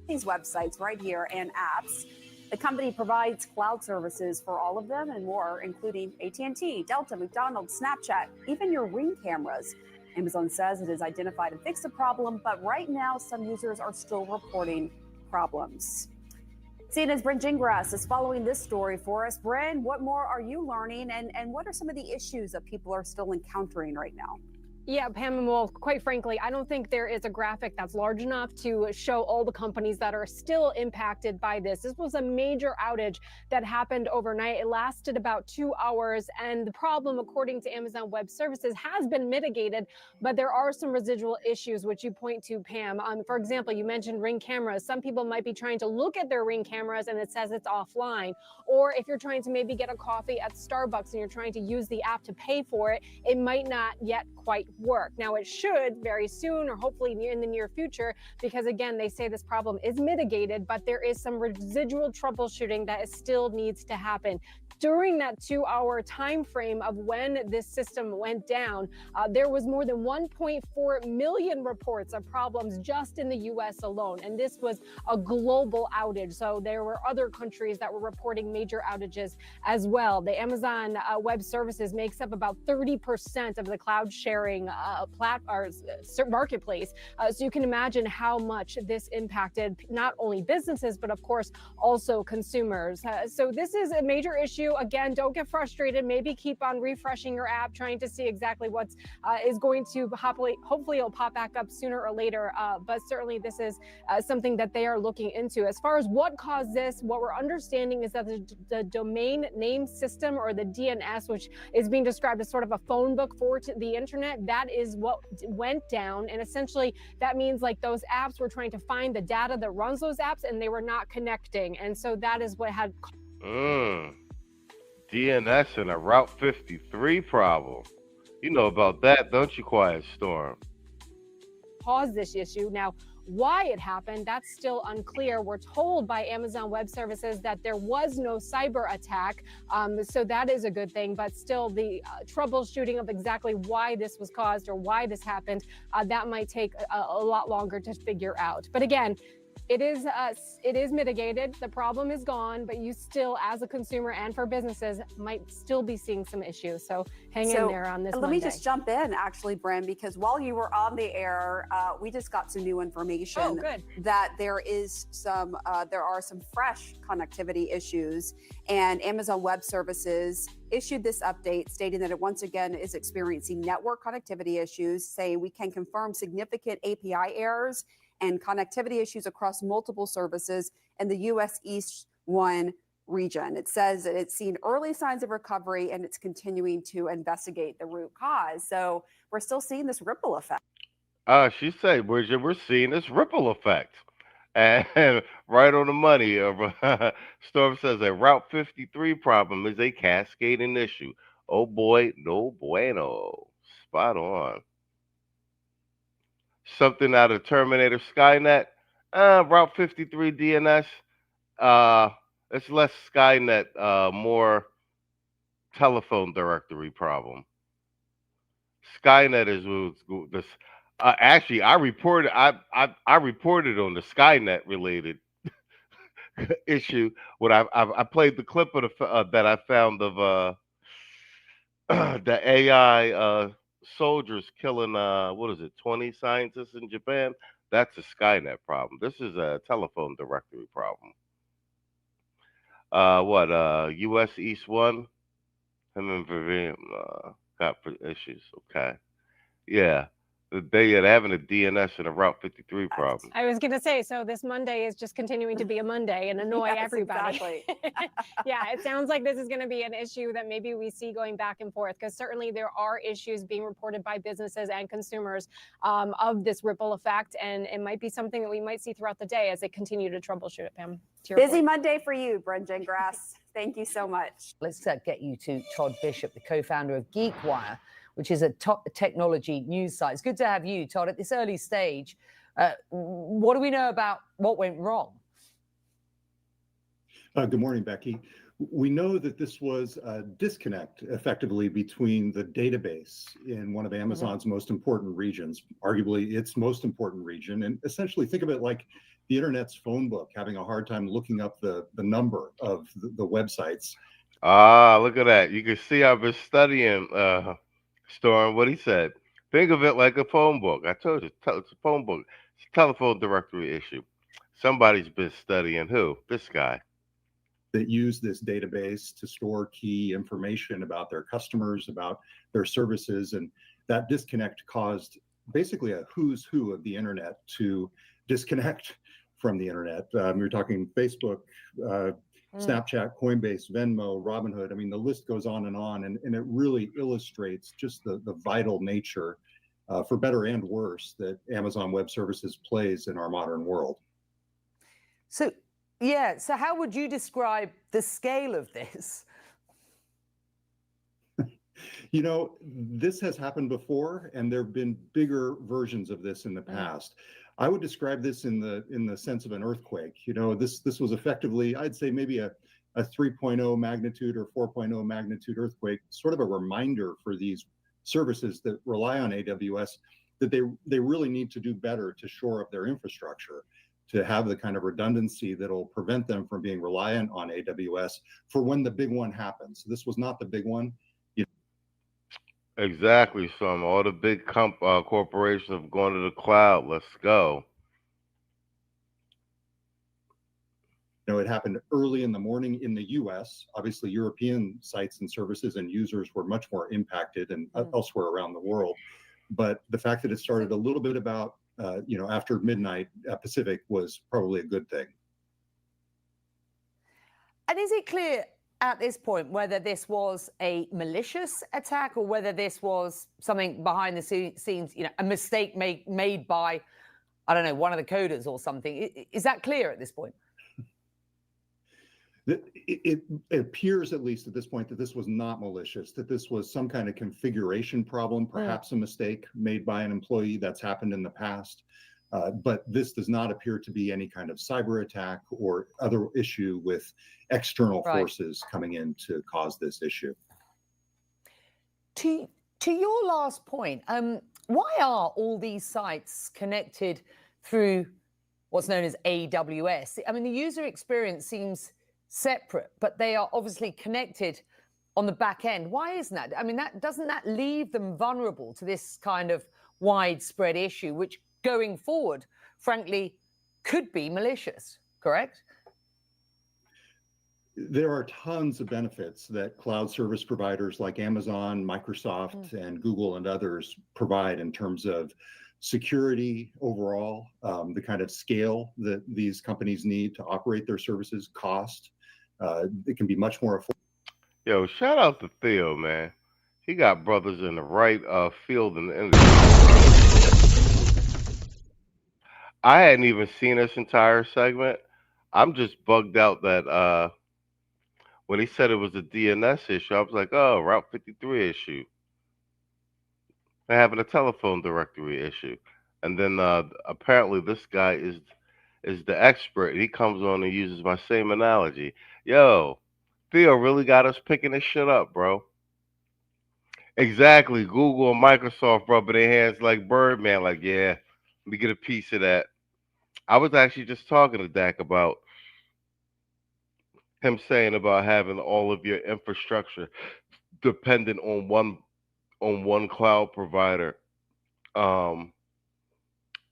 These websites right here and apps. The company provides cloud services for all of them and more, including AT&T, Delta, McDonald's, Snapchat, even your Ring cameras. Amazon says it has identified and fixed the problem, but right now some users are still reporting problems. CNN's Bryn Gingras is following this story for us. Bryn, what more are you learning, and what are some of the issues that people are still encountering right now? Yeah, Pam, and well, quite frankly, I don't think there is a graphic that's large enough to show all the companies that are still impacted by this. This was a major outage that happened overnight. It lasted about 2 hours, and the problem, according to Amazon Web Services, has been mitigated, but there are some residual issues, which you point to, Pam. For example, you mentioned Ring cameras. Some people might be trying to look at their Ring cameras, and it says it's offline. Or if you're trying to maybe get a coffee at Starbucks and you're trying to use the app to pay for it, it might not yet quite work. Now it should very soon, or hopefully in the near future, because again, they say this problem is mitigated, but there is some residual troubleshooting that still needs to happen. During that 2-hour time frame of when this system went down, there was more than 1.4 million reports of problems just in the US alone. And this was a global outage. So there were other countries that were reporting major outages as well. The Amazon Web Services makes up about 30% of the cloud sharing marketplace. So you can imagine how much this impacted not only businesses, but of course also consumers. So this is a major issue. Again, don't get frustrated. Maybe keep on refreshing your app, trying to see exactly what's is going to hopefully it'll pop back up sooner or later. But certainly this is something that they are looking into. As far as what caused this, what we're understanding is that the domain name system, or the DNS, which is being described as sort of a phone book for the internet, that is what went down. And essentially that means like those apps were trying to find the data that runs those apps, and they were not connecting. And so that is what had DNS and a Route 53 problem. You know about that, don't you, Quiet Storm? caused this issue. Now, why it happened, that's still unclear. We're told by Amazon Web Services that there was no cyber attack. So that is a good thing, but still the troubleshooting of exactly why this was caused or why this happened, that might take a lot longer to figure out. But again, it is mitigated. The problem is gone, but you still, as a consumer and for businesses, might still be seeing some issues. So hang in there on this Let Monday. me just jump in, actually, Bryn, because while you were on the air, we just got some new information that there are some fresh connectivity issues, and Amazon Web Services issued this update stating that it once again is experiencing network connectivity issues, saying we can confirm significant API errors and connectivity issues across multiple services in the U.S. East 1 region. It says that it's seen early signs of recovery and it's continuing to investigate the root cause. So we're still seeing this ripple effect. She said, we're seeing this ripple effect. And right on the money. Storm says a Route 53 problem is a cascading issue. Oh boy, no bueno. Spot on. Something out of Terminator Skynet. Route 53 DNS. It's less Skynet, more telephone directory problem. Skynet is this. Actually, I reported on the Skynet related issue when I played the clip of that I found of the AI soldiers killing 20 scientists in Japan. That's a Skynet problem. This is a telephone directory problem. US East 1, him and Vivian got issues. Okay. Yeah. They're having a DNS and a Route 53 problem. I was going to say, so this Monday is just continuing to be a Monday and annoy Yes, everybody. exactly. Yeah, it sounds like this is going to be an issue that maybe we see going back and forth, because certainly there are issues being reported by businesses and consumers of this ripple effect, and it might be something that we might see throughout the day as they continue to troubleshoot it, Pam. Busy Monday for you, Brendan Grass. Thank you so much. Let's get you to Todd Bishop, the co-founder of GeekWire, which is a top technology news site. It's good to have you, Todd, at this early stage. What do we know about what went wrong? Good morning, Becky. We know that this was a disconnect, effectively, between the database in one of Amazon's most important regions, arguably its most important region, and essentially think of it like the internet's phone book, having a hard time looking up the number of the websites. Ah, look at that. You can see I've been studying Storm, what he said. Think of it like a phone book. I told you, it's a phone book. It's a telephone directory issue. Somebody's been studying who? This guy. That use this database to store key information about their customers, about their services. And that disconnect caused basically a who's who of the internet to disconnect from the internet. You're talking Facebook, Snapchat, Coinbase, Venmo, Robinhood. I mean, the list goes on, and it really illustrates just the vital nature, for better and worse, that Amazon Web Services plays in our modern world. So, yeah, so how would you describe the scale of this? You know, this has happened before, and there have been bigger versions of this in the past. I would describe this in the sense of an earthquake. You know, this was effectively, I'd say, maybe a 3.0 magnitude or 4.0 magnitude earthquake, sort of a reminder for these services that rely on AWS that they really need to do better to shore up their infrastructure, to have the kind of redundancy that'll prevent them from being reliant on AWS for when the big one happens. This was not the big one. Exactly, son. All the big corporations have gone to the cloud. Let's go. You know, it happened early in the morning in the US. Obviously, European sites and services and users were much more impacted, and elsewhere around the world. But the fact that it started a little bit about, after midnight Pacific was probably a good thing. And is it clear at this point whether this was a malicious attack or whether this was something behind the scenes, a mistake made by, I don't know, one of the coders or something? Is that clear at this point? It appears, at least at this point, that this was not malicious, that this was some kind of configuration problem, perhaps a mistake made by an employee. That's happened in the past. But this does not appear to be any kind of cyber attack or other issue with external forces coming in to cause this issue. To your last point, why are all these sites connected through what's known as AWS? I mean, the user experience seems separate, but they are obviously connected on the back end. Why isn't that? I mean, doesn't that leave them vulnerable to this kind of widespread issue, which going forward, frankly, could be malicious, correct? There are tons of benefits that cloud service providers like Amazon, Microsoft, and Google and others provide in terms of security overall, the kind of scale that these companies need to operate their services, cost. It can be much more affordable. Yo, shout out to Theo, man. He got brothers in the right field in the industry. I hadn't even seen this entire segment. I'm just bugged out that when he said it was a DNS issue, I was like, oh, Route 53 issue. They're having a telephone directory issue. And then apparently this guy is the expert. He comes on and uses my same analogy. Yo, Theo really got us picking this shit up, bro. Exactly. Google and Microsoft rubbing their hands like Birdman, like, yeah, let me get a piece of that. I was actually just talking to Dak about him saying about having all of your infrastructure dependent on one cloud provider.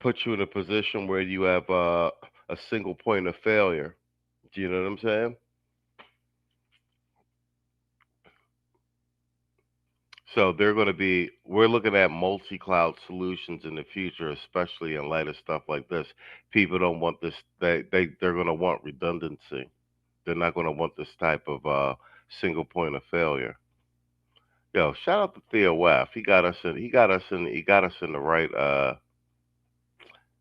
Put you in a position where you have a single point of failure. Do you know what I'm saying? So we're looking at multi-cloud solutions in the future, especially in light of stuff like this. People don't want this. They're going to want redundancy. They're not going to want this type of single point of failure. Yo, shout out to Theo F. He got us in the right.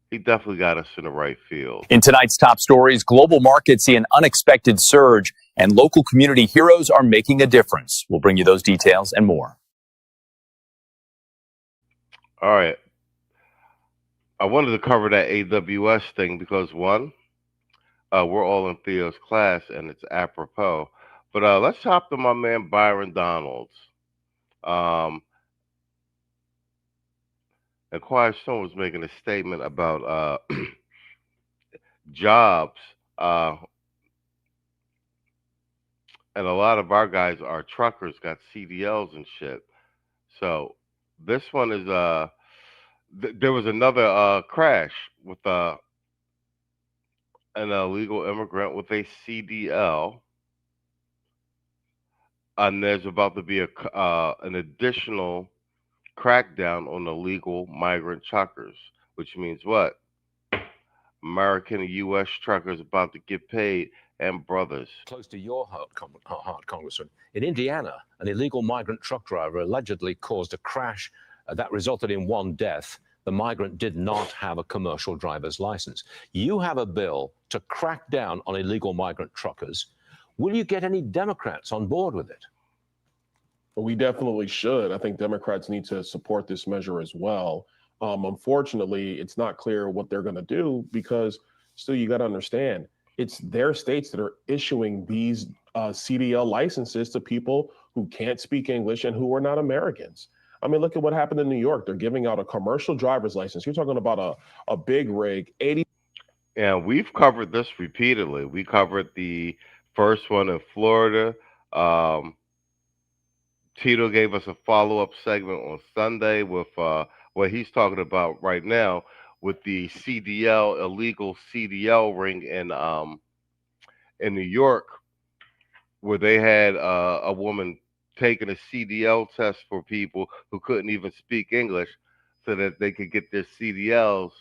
He definitely got us in the right field. In tonight's top stories, global markets see an unexpected surge, and local community heroes are making a difference. We'll bring you those details and more. All right. I wanted to cover that AWS thing because one, we're all in Theo's class and it's apropos. But let's hop to my man Byron Donalds. And Quiet Storm was making a statement about jobs, and a lot of our guys, our truckers, got CDLs and shit. So this one is there was another crash with an illegal immigrant with a CDL, and there's about to be an additional crackdown on illegal migrant truckers, which means what? American and U.S. truckers about to get paid, and brothers. Close to your heart, Congressman. In Indiana, an illegal migrant truck driver allegedly caused a crash that resulted in one death. The migrant did not have a commercial driver's license. You have a bill to crack down on illegal migrant truckers. Will you get any Democrats on board with it? Well, we definitely should. I think Democrats need to support this measure as well. Unfortunately, it's not clear what they're going to do because still you got to understand, it's their states that are issuing these CDL licenses to people who can't speak English and who are not Americans. I mean, look at what happened in New York. They're giving out a commercial driver's license. You're talking about a big rig, 80. And we've covered this repeatedly. We covered the first one in Florida. Tito gave us a follow-up segment on Sunday with what he's talking about right now with the illegal CDL ring in New York, where they had a woman taking a CDL test for people who couldn't even speak English so that they could get their CDLs,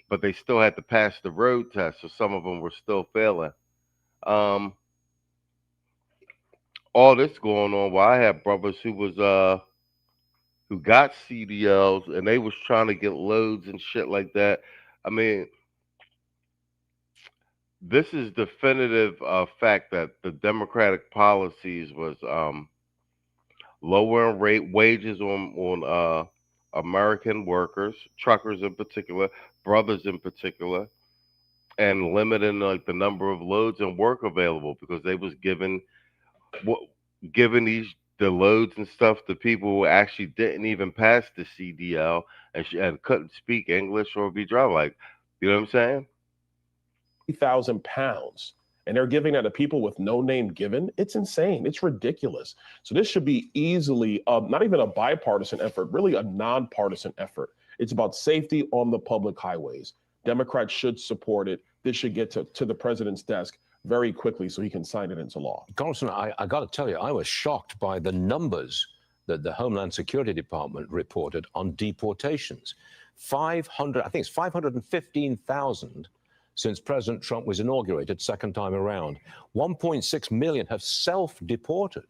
but they still had to pass the road test, so some of them were still failing. All this going on while I had brothers who got CDLs and they was trying to get loads and shit like that. I mean, this is definitive fact that the Democratic policies was lowering wages on American workers, truckers in particular, brothers in particular, and limiting like the number of loads and work available because they was giving the loads and stuff to people who actually didn't even pass the CDL and couldn't speak English or be driving. Like, you know what I'm saying? 3,000 pounds, and they're giving that to people with no name given. It's insane. It's ridiculous. So this should be easily not even a bipartisan effort, really a nonpartisan effort. It's about safety on the public highways. Democrats should support it. This should get to the president's desk very quickly so he can sign it into law. Congressman, I got to tell you, I was shocked by the numbers that the Homeland Security Department reported on deportations. 500, I think it's 515,000 since President Trump was inaugurated second time around. 1.6 million have self-deported,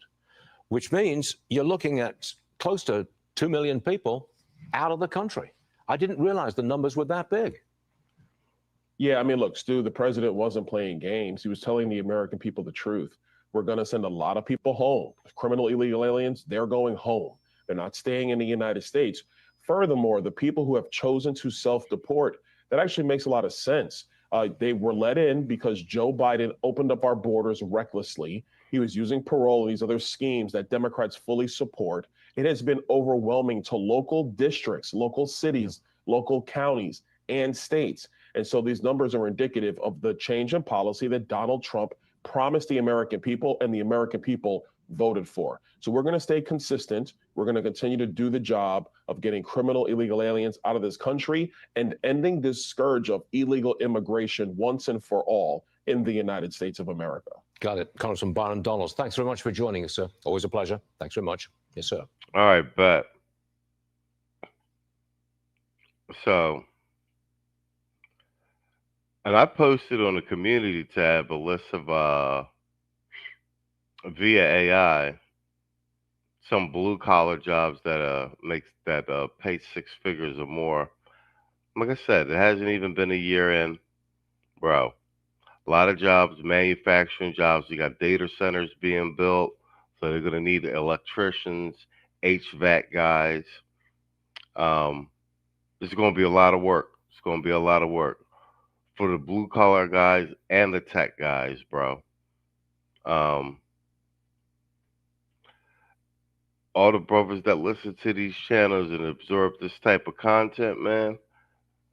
which means you're looking at close to 2 million people out of the country. I didn't realize the numbers were that big. Yeah, I mean, look, Stu, the president wasn't playing games. He was telling the American people the truth. We're going to send a lot of people home. Criminal illegal aliens, they're going home. They're not staying in the United States. Furthermore, the people who have chosen to self-deport, that actually makes a lot of sense. They were let in because Joe Biden opened up our borders recklessly. He was using parole and these other schemes that Democrats fully support. It has been overwhelming to local districts, local cities, local counties, and states. And so these numbers are indicative of the change in policy that Donald Trump promised the American people and the American people voted for. So we're going to stay consistent. We're going to continue to do the job of getting criminal illegal aliens out of this country and ending this scourge of illegal immigration once and for all in the United States of America. Got it. Congressman Byron Donalds, thanks very much for joining us, sir. Always a pleasure. Thanks very much. Yes, sir. All right, but so, and I posted on the community tab a list of via AI some blue collar jobs that pay 6 figures or more. Like I said, it hasn't even been a year in, bro. A lot of jobs, manufacturing jobs. You got data centers being built, so they're gonna need electricians, HVAC guys. Um, there's gonna be a lot of work. It's gonna be a lot of work for the blue collar guys and the tech guys, bro. Um, all the brothers that listen to these channels and absorb this type of content, man.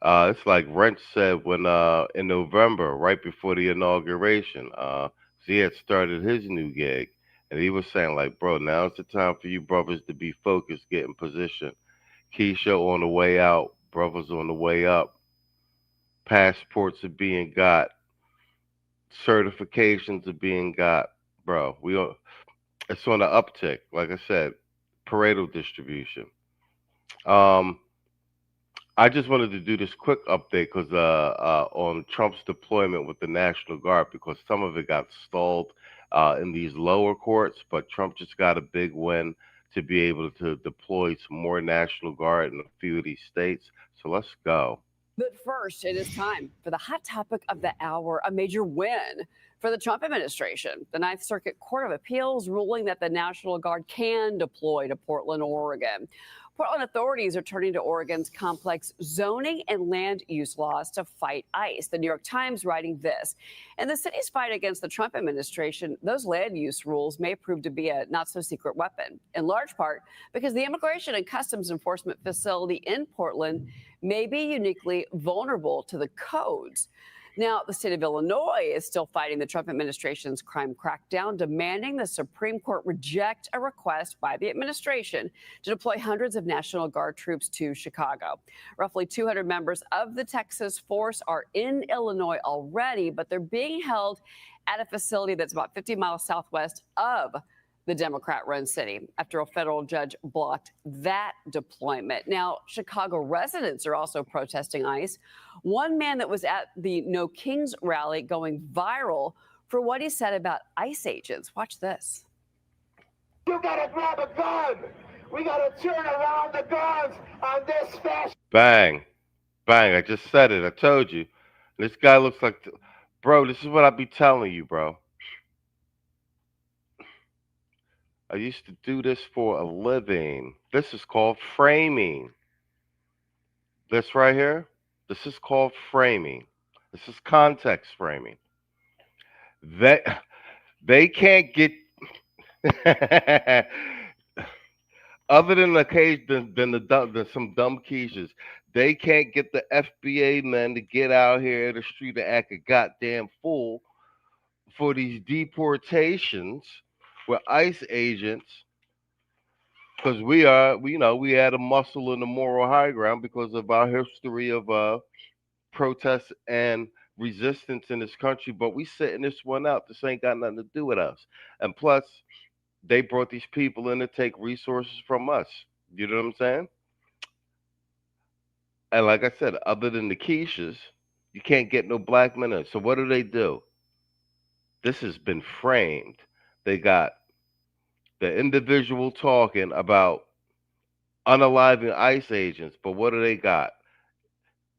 It's like Wrench said when in November, right before the inauguration, he had started his new gig, and he was saying like, bro, now's the time for you brothers to be focused, get in position. Keisha on the way out, brothers on the way up. Passports are being got, certifications are being got, bro. It's on the uptick. Like I said, Pareto distribution. Um, I just wanted to do this quick update because on Trump's deployment with the National Guard, because some of it got stalled in these lower courts, but Trump just got a big win to be able to deploy some more National Guard in a few of these states. So let's go. But first, it is time for the hot topic of the hour, a major win for the Trump administration. The Ninth Circuit Court of Appeals ruling that the National Guard can deploy to Portland, Oregon. Portland authorities are turning to Oregon's complex zoning and land use laws to fight ICE. The New York Times writing this. In the city's fight against the Trump administration, those land use rules may prove to be a not-so-secret weapon, in large part because the Immigration and Customs Enforcement facility in Portland may be uniquely vulnerable to the codes. Now, the state of Illinois is still fighting the Trump administration's crime crackdown, demanding the Supreme Court reject a request by the administration to deploy hundreds of National Guard troops to Chicago. Roughly 200 members of the Texas force are in Illinois already, but they're being held at a facility that's about 50 miles southwest of the Democrat-run city after a federal judge blocked that deployment. Now, Chicago residents are also protesting ICE. One man that was at the No Kings rally going viral for what he said about ICE agents. Watch this. You gotta grab a gun. We gotta turn around the guns on this fashion. Bang, bang! I just said it. I told you. This guy looks like, bro. This is what I be telling you, bro. I used to do this for a living. This is called framing. This right here, this is called framing. This is context framing. They can't get other than the case than some dumb quiches. They can't get the FBA men to get out here in the street and act a goddamn fool for these deportations with ICE agents, because we had a muscle in the moral high ground because of our history of protests and resistance in this country. But we sitting this one out. This ain't got nothing to do with us. And plus, they brought these people in to take resources from us. You know what I'm saying? And like I said, other than the quiches, you can't get no black men in. So what do? This has been framed. They got the individual talking about unaliving ICE agents, but what do they got?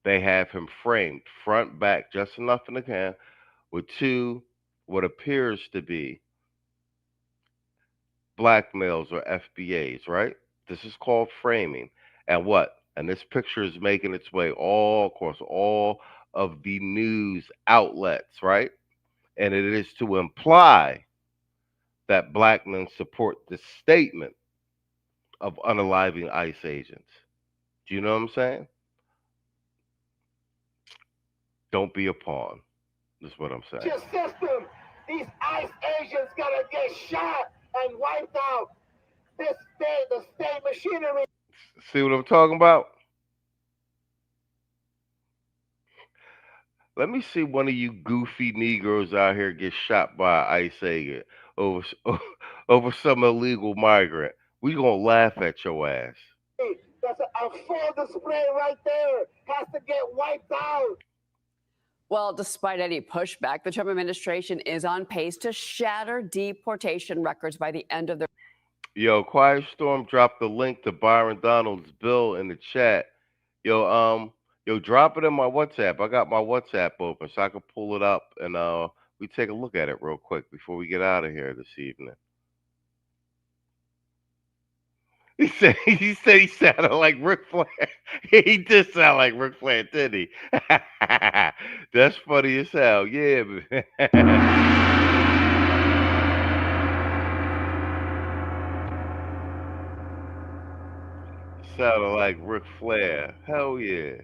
They have him framed front, back, just enough in the can, with two what appears to be black males or FBAs, right? This is called framing. And what? And this picture is making its way all across all of the news outlets, right? And it is to imply that black men support the statement of unaliving ICE agents. Do you know what I'm saying? Don't be a pawn. That's what I'm saying. Your system. These ICE agents gotta get shot and wiped out. The state machinery. See what I'm talking about? Let me see one of you goofy Negroes out here get shot by an ICE agent over some illegal migrant. We gonna laugh at your ass. That's a full display right there. Has to get wiped out. Well, despite any pushback, the Trump administration is on pace to shatter deportation records by the end of the. Yo, Quiet Storm dropped the link to Byron Donald's bill in the chat. Yo, drop it in my WhatsApp. I got my WhatsApp open so I can pull it up and we take a look at it real quick before we get out of here this evening. He said he sounded like Ric Flair. He did sound like Ric Flair, didn't he? That's funny as hell. Yeah, man. Sounded like Ric Flair. Hell yeah.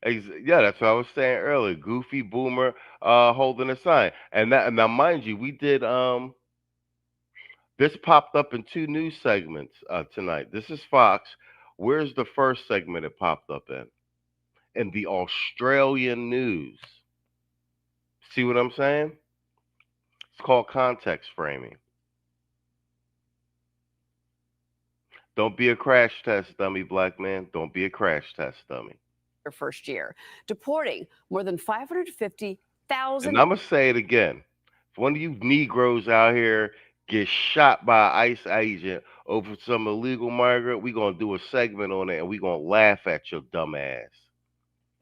Yeah, that's what I was saying earlier. Goofy Boomer holding a sign. And that now mind you, we did this popped up in 2 news segments tonight. This is Fox. Where's the first segment it popped up in? In the Australian news. See what I'm saying? It's called context framing. Don't be a crash test dummy, black man. Don't be a crash test dummy. Their first year, deporting more than 550,000. And I'm going to say it again. If one of you Negroes out here gets shot by an ICE agent over some illegal migrant, we're going to do a segment on it and we're going to laugh at your dumb ass.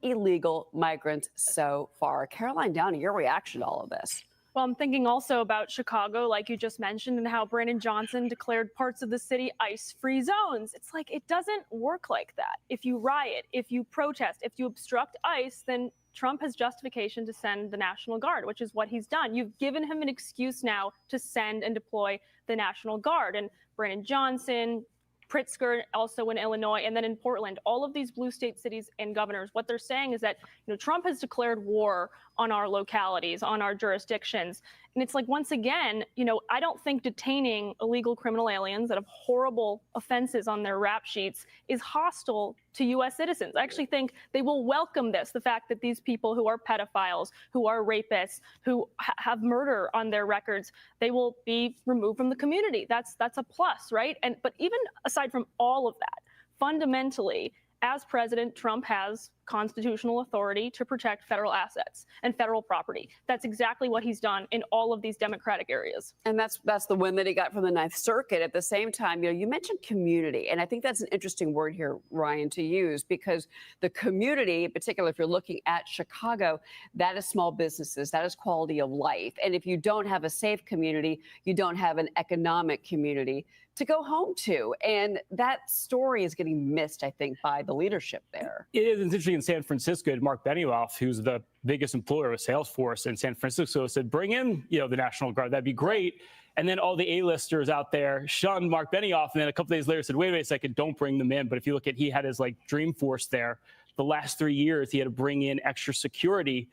Illegal migrants so far. Caroline Downey, your reaction to all of this? Well, I'm thinking also about Chicago, like you just mentioned, and how Brandon Johnson declared parts of the city ICE-free zones. It's like it doesn't work like that. If you riot, if you protest, if you obstruct ICE, then Trump has justification to send the National Guard, which is what he's done. You've given him an excuse now to send and deploy the National Guard. And Brandon Johnson, Pritzker, also in Illinois, and then in Portland, all of these blue state cities and governors, what they're saying is that Trump has declared war on our localities, on our jurisdictions. And it's like, once again, I don't think detaining illegal criminal aliens that have horrible offenses on their rap sheets is hostile to U.S. citizens. I actually think they will welcome this, the fact that these people who are pedophiles, who are rapists, who have murder on their records, they will be removed from the community. That's a plus, right? But even aside from all of that, fundamentally, as president, Trump has constitutional authority to protect federal assets and federal property. That's exactly what he's done in all of these Democratic areas. And that's the win that he got from the Ninth Circuit. At the same time, you mentioned community, and I think that's an interesting word here, Ryan, to use, because the community, in particular, if you're looking at Chicago, that is small businesses, that is quality of life. And if you don't have a safe community, you don't have an economic community to go home to. And that story is getting missed, I think, by the leadership there. It is interesting in San Francisco. Mark Benioff, who's the biggest employer of Salesforce in San Francisco, said, bring in, the National Guard. That'd be great. And then all the A-listers out there shunned Mark Benioff. And then a couple days later said, wait a second, don't bring them in. But if you look at, he had his Dreamforce there. The last 3 years, he had to bring in extra security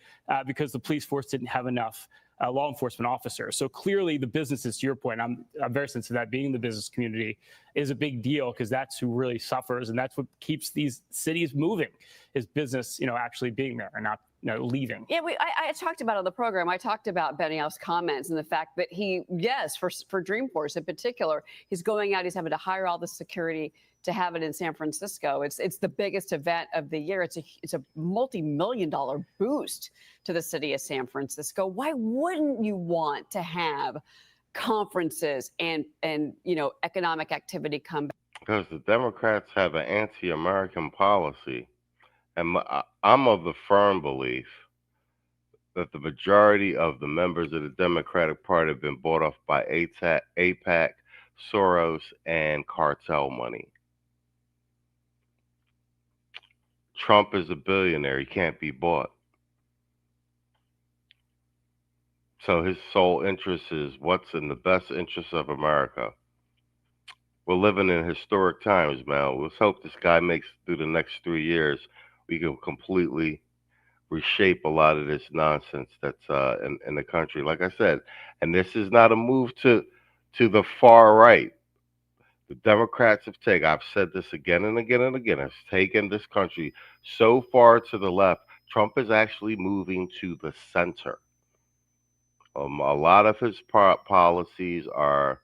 because the police force didn't have enough law enforcement officers. So clearly the businesses, to your point, I'm very sensitive to that, being in the business community is a big deal because that's who really suffers. And that's what keeps these cities moving is business, actually being there and not leaving. Yeah, I talked about on the program, I talked about Benioff's comments and the fact that for Dreamforce in particular, he's going out, he's having to hire all the security to have it in San Francisco. It's the biggest event of the year. It's a multi-million-dollar boost to the city of San Francisco. Why wouldn't you want to have conferences and economic activity come back? Because the Democrats have an anti-American policy. And I'm of the firm belief that the majority of the members of the Democratic Party have been bought off by AIPAC, Soros, and cartel money. Trump is a billionaire. He can't be bought. So his sole interest is what's in the best interest of America. We're living in historic times, man. Let's hope this guy makes it through the next 3 years. We can completely reshape a lot of this nonsense that's in the country. Like I said, and this is not a move to the far right. The Democrats have taken, I've said this again and again and again, has taken this country so far to the left. Trump is actually moving to the center. A lot of his policies are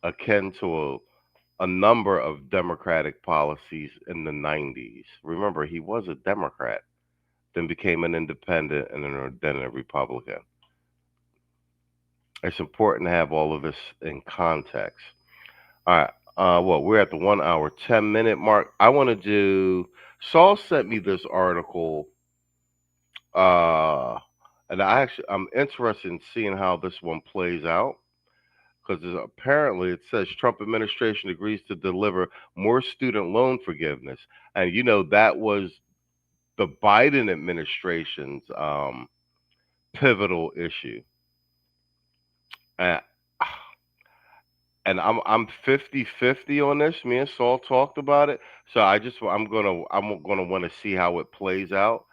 akin to a number of Democratic policies in the 90s. Remember, he was a Democrat, then became an independent, and then a Republican. It's important to have all of this in context. All right. Well, we're at the 1 hour, 10-minute mark. I want to do. Saul sent me this article, uh, and I'm interested in seeing how this one plays out because apparently it says Trump administration agrees to deliver more student loan forgiveness, and that was the Biden administration's pivotal issue. And and I'm 50-50 on this. Me and Saul talked about it. So I'm gonna want to see how it plays out.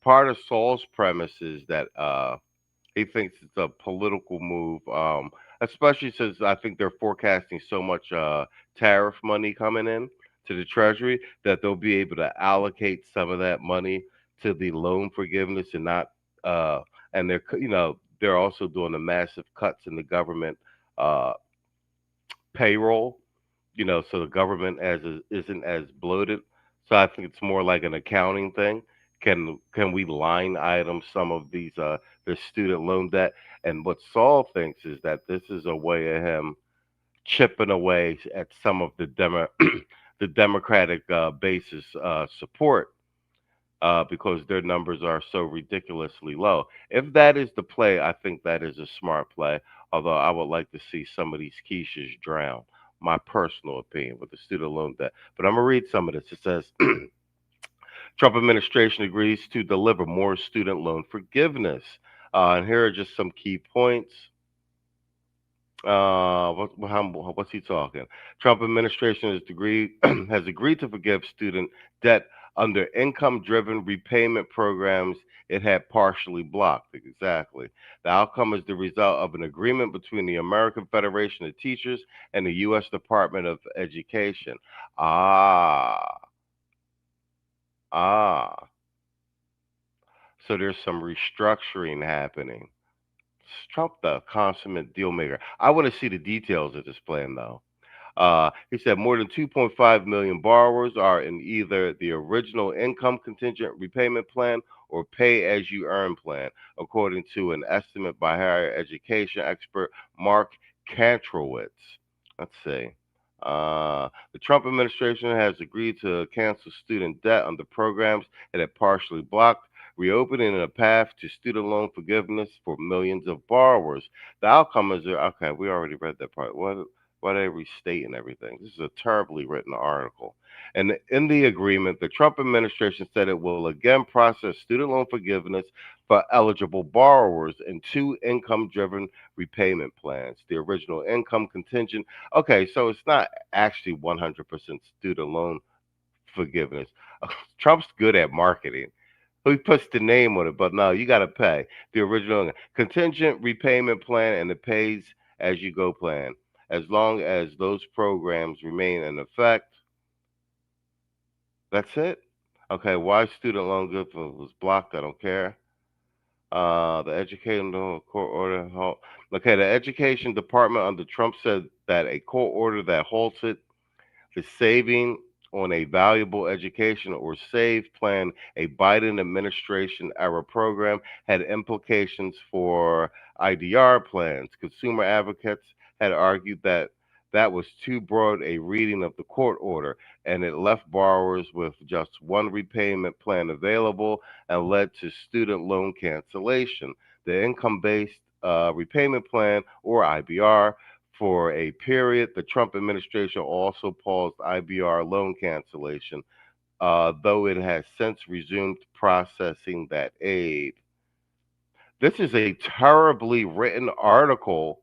Part of Saul's premise is that he thinks it's a political move, especially since I think they're forecasting so much tariff money coming in to the Treasury that they'll be able to allocate some of that money to the loan forgiveness and not. And they're also doing the massive cuts in the government uh, payroll, so the government isn't as bloated. So I think it's more like an accounting thing. Can we line item some of these the student loan debt? And what Saul thinks is that this is a way of him chipping away at some of the the Democratic base's support because their numbers are so ridiculously low. If that is the play, I think that is a smart play. Although I would like to see some of these quiches drown. My personal opinion with the student loan debt. But I'm gonna read some of this. It says Trump administration agrees to deliver more student loan forgiveness. And here are just some key points. What's he talking? Trump administration has agreed to forgive student debt under income-driven repayment programs it had partially blocked. Exactly. The outcome is the result of an agreement between the American Federation of Teachers and the U.S. Department of Education. Ah, ah. So there's some restructuring happening. Trump, the consummate deal maker. I want to see the details of this plan, though. He said more than 2.5 million borrowers are in either the original income contingent repayment plan or pay as you earn plan, according to an estimate by higher education expert Mark Kantrowitz. Let's see. The Trump administration has agreed to cancel student debt under programs it had partially blocked, reopening a path to student loan forgiveness for millions of borrowers. The outcome is okay. We already read that part. Why are they restating everything? This is a terribly written article. And in the agreement, the Trump administration said it will again process student loan forgiveness for eligible borrowers in two income-driven repayment plans. The original income contingent. Okay, so it's not actually 100% student loan forgiveness. Trump's good at marketing. He puts the name on it, but no, you got to pay the original contingent repayment plan and the pays as you go plan. As long as those programs remain in effect, that's it. Okay, why student loan good was blocked? I don't care. The education court order. Okay, the education department under Trump said that a court order that halted the saving on a valuable education or SAVE plan, a Biden administration era program, had implications for IDR plans. Consumer advocates had argued that that was too broad a reading of the court order, and it left borrowers with just one repayment plan available and led to student loan cancellation. The income based repayment plan, or IBR, for a period. The Trump administration also paused IBR loan cancellation, though it has since resumed processing that aid. This is a terribly written article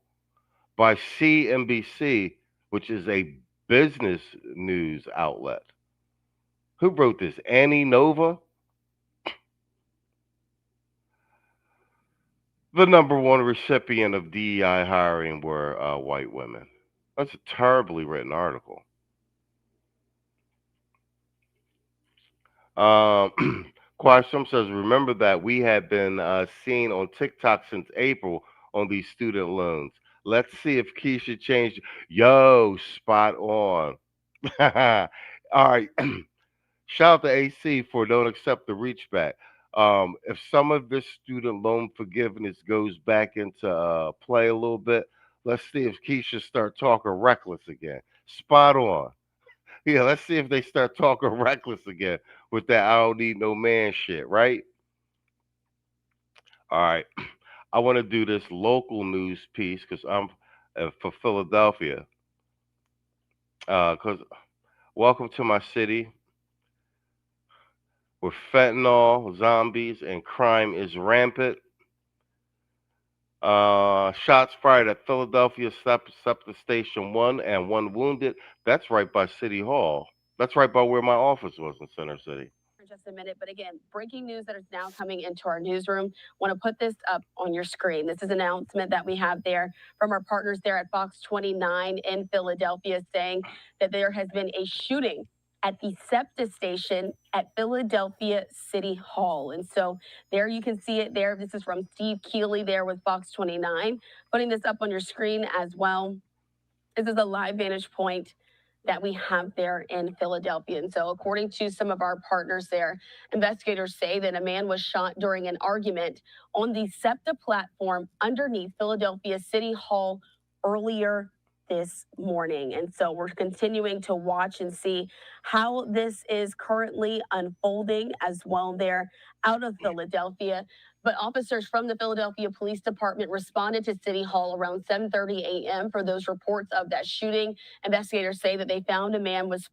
by CNBC, which is a business news outlet. Who wrote this? Annie Nova? The number one recipient of DEI hiring were white women. That's a terribly written article. Quashum says, remember that we have been seen on TikTok since April on these student loans. Let's see if Keisha changed. Yo, spot on. All right. Shout out to AC for don't accept the reach back. If some of this student loan forgiveness goes back into play a little bit, let's see if Keisha start talking reckless again. Spot on. Yeah, let's see if they start talking reckless again with that I don't need no man shit, right? All right. I want to do this local news piece because I'm for Philadelphia. Because welcome to my city where fentanyl, zombies, and crime is rampant. Shots fired at Philadelphia SEPTA Station 1 and one wounded. That's right by City Hall. That's right by where my office was in Center City. For just a minute, but again, breaking news that is now coming into our newsroom. Want to put this up on your screen. This is an announcement that we have there from our partners there at Fox 29 in Philadelphia saying that there has been a shooting at the SEPTA station at Philadelphia City Hall. And so there you can see it there. This is from Steve Keeley there with Fox 29. Putting this up on your screen as well. This is a live vantage point that we have there in Philadelphia. And so according to some of our partners there, investigators say that a man was shot during an argument on the SEPTA platform underneath Philadelphia City Hall earlier this morning. And so we're continuing to watch and see how this is currently unfolding as well there out of Philadelphia. But officers from the Philadelphia Police Department responded to City Hall around 7:30 a.m. for those reports of that shooting. Investigators say that they found a man was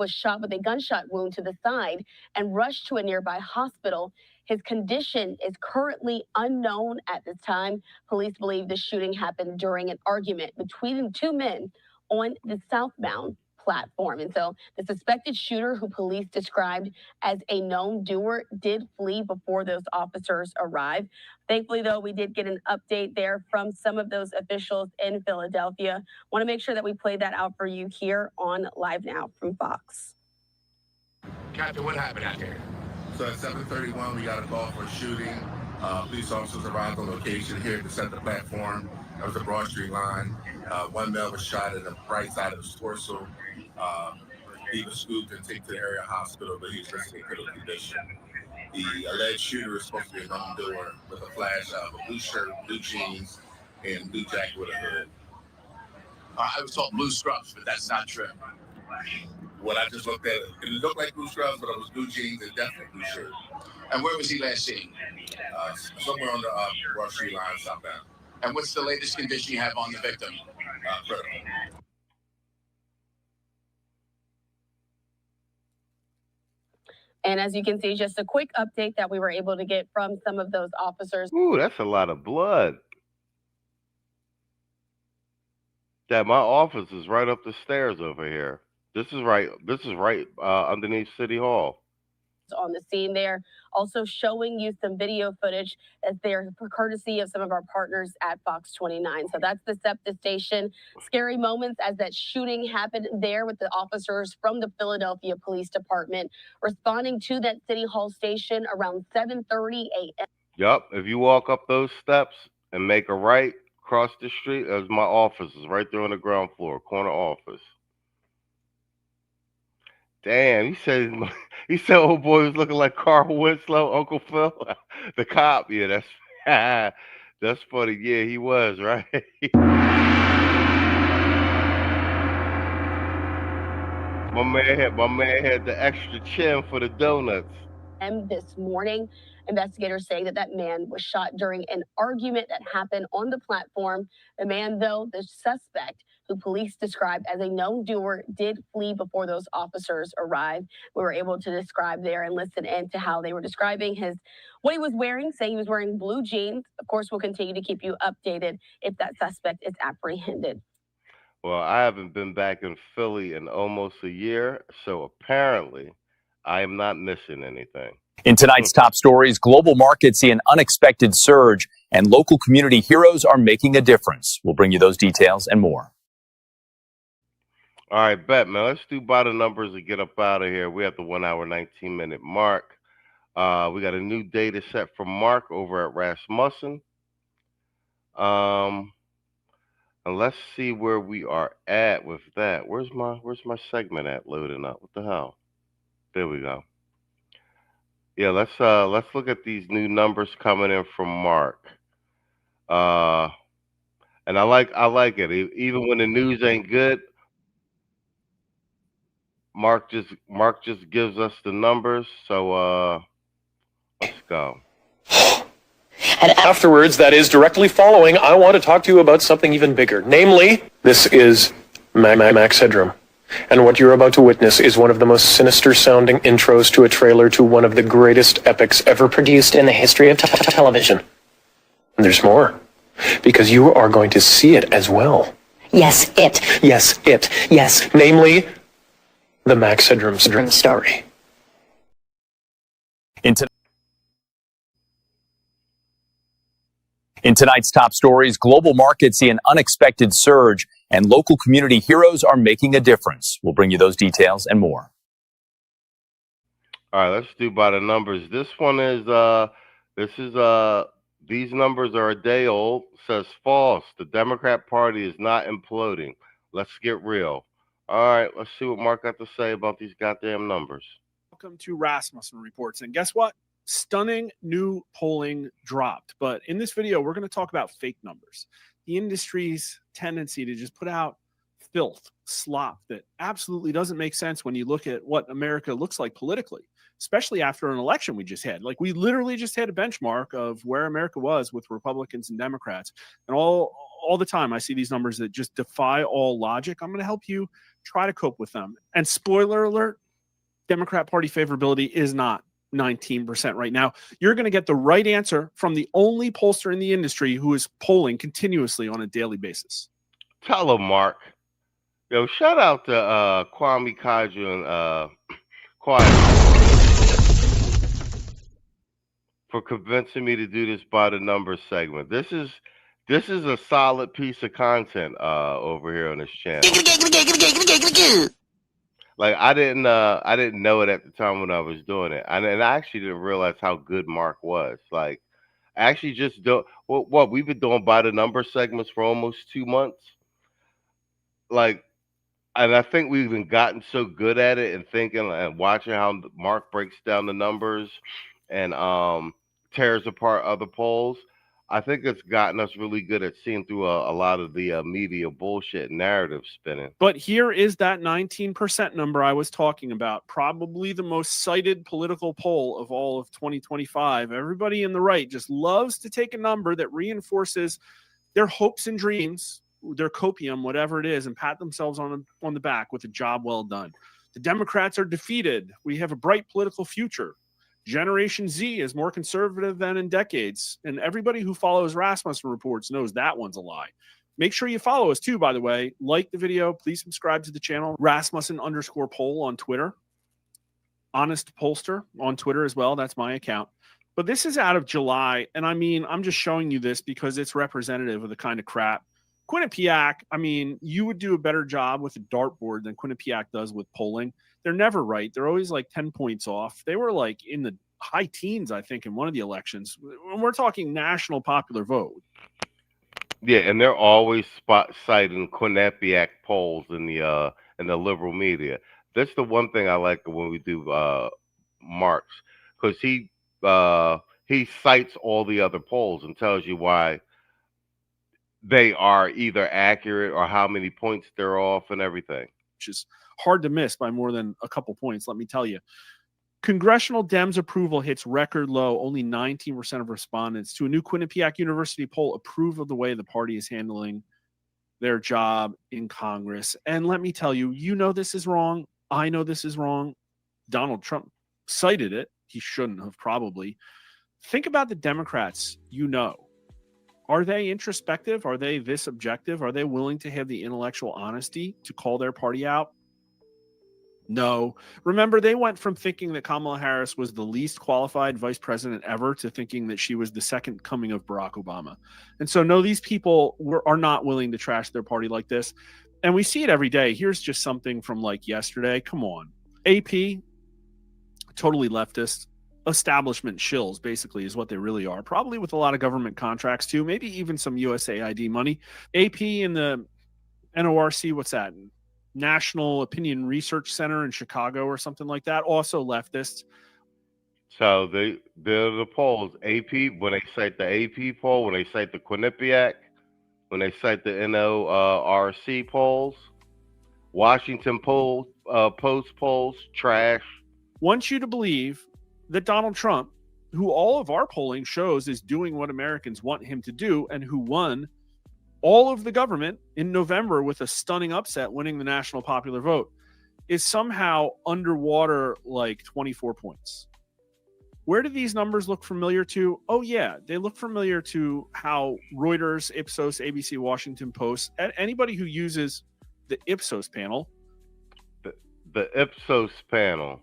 shot with a gunshot wound to the side and rushed to a nearby hospital. His condition is currently unknown at this time. Police believe the shooting happened during an argument between two men on the southbound platform. And so the suspected shooter, who police described as a known doer, did flee before those officers arrived. Thankfully, though, we did get an update there from some of those officials in Philadelphia. Want to make sure that we play that out for you here on Live Now from Fox. Captain, what happened out there? So at 7:31, we got a call for a shooting. Police officers arrived on location here at the center platform. That was the Broad Street line. One male was shot in the right side of his torso. He was scooped and taken to the area hospital, but he's listed in critical condition. The alleged shooter is supposed to be a known doer with a flash of a blue shirt, blue jeans, and blue jacket with a hood. I was told blue scrubs, but that's not true. When I just looked at it, it looked like blue scrubs, but it was blue jeans and definitely blue shirt. And where was he last seen? Somewhere on the Broad Street line, southbound. And what's the latest condition you have on the victim? Critical. And as you can see, just a quick update that we were able to get from some of those officers. Ooh, that's a lot of blood. Yeah, my office is right up the stairs over here. This is right underneath City Hall. On the scene there, also showing you some video footage that's there for courtesy of some of our partners at Fox 29. So that's the SEPTA station. Scary moments as that shooting happened there with the officers from the Philadelphia Police Department responding to that City Hall station around 7:30 a.m. Yup, if you walk up those steps and make a right, across the street, there's my office. It's right there on the ground floor, corner office. Damn, he said old boy was looking like Carl Winslow, Uncle Phil, the cop. Yeah, that's funny. Yeah, he was right. my man had the extra chin for the donuts. This morning, investigators say that man was shot during an argument that happened on the platform. The man, though, the suspect, who police described as a known doer, did flee before those officers arrived. We were able to describe there and listen in to how they were describing what he was wearing, saying he was wearing blue jeans. Of course, we'll continue to keep you updated if that suspect is apprehended. Well, I haven't been back in Philly in almost a year, so apparently I am not missing anything. In tonight's top stories, global markets see an unexpected surge, and local community heroes are making a difference. We'll bring you those details and more. All right, bet, man. Let's do by the numbers and get up out of here. We're at the 1 hour, 19-minute mark. We got a new data set from Mark over at Rasmussen. And let's see where we are at with that. Where's my segment at loading up? What the hell? There we go. Yeah, let's look at these new numbers coming in from Mark. And I like it. Even when the news ain't good, Mark just gives us the numbers. So let's go. And afterwards, that is directly following, I want to talk to you about something even bigger. Namely, this is Max Headroom. And what you're about to witness is one of the most sinister sounding intros to a trailer to one of the greatest epics ever produced in the history of television. And there's more, because you are going to see it as well. Yes, it. Yes, it. Yes, namely, the Max Headroom story. In tonight's top stories, global markets see an unexpected surge, and local community heroes are making a difference. We'll bring you those details and more. All right, let's do by the numbers. This one is these numbers are a day old. Says false. The Democrat Party is not imploding. Let's get real. All right, let's see what Mark got to say about these goddamn numbers. Welcome to Rasmussen Reports. And guess what? Stunning new polling dropped. But in this video, we're going to talk about fake numbers. The industry's tendency to just put out filth, slop that absolutely doesn't make sense when you look at what America looks like politically, especially after an election we just had. Like, we literally just had a benchmark of where America was with Republicans and Democrats. And all the time I see these numbers that just defy all logic. I'm going to help you try to cope with them. And spoiler alert, Democrat Party favorability is not 19% right now. You're going to get the right answer from the only pollster in the industry who is polling continuously on a daily basis. Tell him, Mark. Yo, shout out to Kwame Kaju and Quiet for convincing me to do this by the numbers segment. This is a solid piece of content over here on this channel. Like, I didn't know it at the time when I was doing it, and I actually didn't realize how good Mark was. Like, I actually just don't. What we've been doing by the number segments for almost 2 months. Like, and I think we've even gotten so good at it and thinking and watching how Mark breaks down the numbers and tears apart other polls. I think it's gotten us really good at seeing through a lot of the media bullshit narrative spinning. But here is that 19% number I was talking about, probably the most cited political poll of all of 2025. Everybody in the right just loves to take a number that reinforces their hopes and dreams, their copium, whatever it is, and pat themselves on the back with a job well done. The Democrats are defeated. We have a bright political future. Generation Z is more conservative than in decades. And everybody who follows Rasmussen Reports knows that one's a lie. Make sure you follow us too, by the way. Like the video. Please subscribe to the channel. Rasmussen_poll on Twitter. Honest Pollster on Twitter as well. That's my account. But this is out of July. And I mean, I'm just showing you this because it's representative of the kind of crap. Quinnipiac, I mean, you would do a better job with a dartboard than Quinnipiac does with polling. They're never right. They're always like 10 points off. They were like in the high teens, I think, in one of the elections. When we're talking national popular vote. Yeah, and they're always citing Quinnipiac polls in the liberal media. That's the one thing I like when we do Mark's, because he cites all the other polls and tells you why they are either accurate or how many points they're off and everything. Which is hard to miss by more than a couple points, let me tell you. Congressional Dems approval hits record low. Only 19% of respondents to a new Quinnipiac University poll approve of the way the party is handling their job in Congress. And let me tell you, you know this is wrong. I know this is wrong. Donald Trump cited it. He shouldn't have, probably. Think about the Democrats, you know. Are they introspective? Are they this objective? Are they willing to have the intellectual honesty to call their party out? No. Remember, they went from thinking that Kamala Harris was the least qualified vice president ever to thinking that she was the second coming of Barack Obama. And so, no, these people are not willing to trash their party like this. And we see it every day. Here's just something from like yesterday. Come on. AP, totally leftist. establishment shills, basically, is what they really are. Probably with a lot of government contracts too, maybe even some USAID money. AP and the NORC, what's that? National Opinion Research Center in Chicago or something like that. Also leftists. So they're the polls. AP, when they cite the AP poll, when they cite the Quinnipiac, when they cite the NORC polls, Washington Post polls, trash. Want you to believe that Donald Trump, who all of our polling shows is doing what Americans want him to do, and who won all of the government in November with a stunning upset, winning the national popular vote, is somehow underwater like 24 points. Where do these numbers look familiar to? Oh, yeah, they look familiar to how Reuters, Ipsos, ABC, Washington Post, anybody who uses the Ipsos panel. The Ipsos panel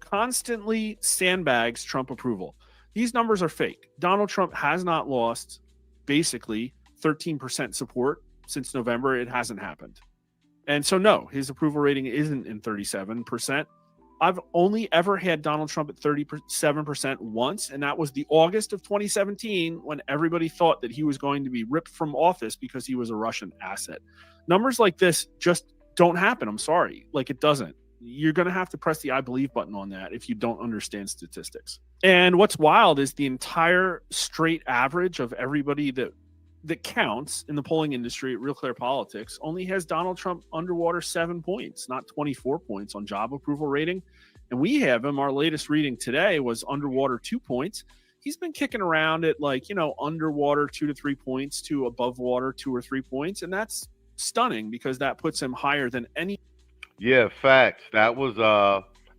constantly sandbags Trump approval. These numbers are fake. Donald Trump has not lost basically 13% support since November. It hasn't happened. And so, no, his approval rating isn't in 37%. I've only ever had Donald Trump at 37% once, and that was the August of 2017 when everybody thought that he was going to be ripped from office because he was a Russian asset. Numbers like this just don't happen. I'm sorry. Like, it doesn't. You're going to have to press the I believe button on that if you don't understand statistics. And what's wild is the entire straight average of everybody that counts in the polling industry at Real Clear Politics only has Donald Trump underwater 7 points, not 24 points on job approval rating. And we have him, our latest reading today was underwater 2 points. He's been kicking around at underwater 2 to 3 points to above water 2 or 3 points. And that's stunning because that puts him higher than any. Yeah, facts. That was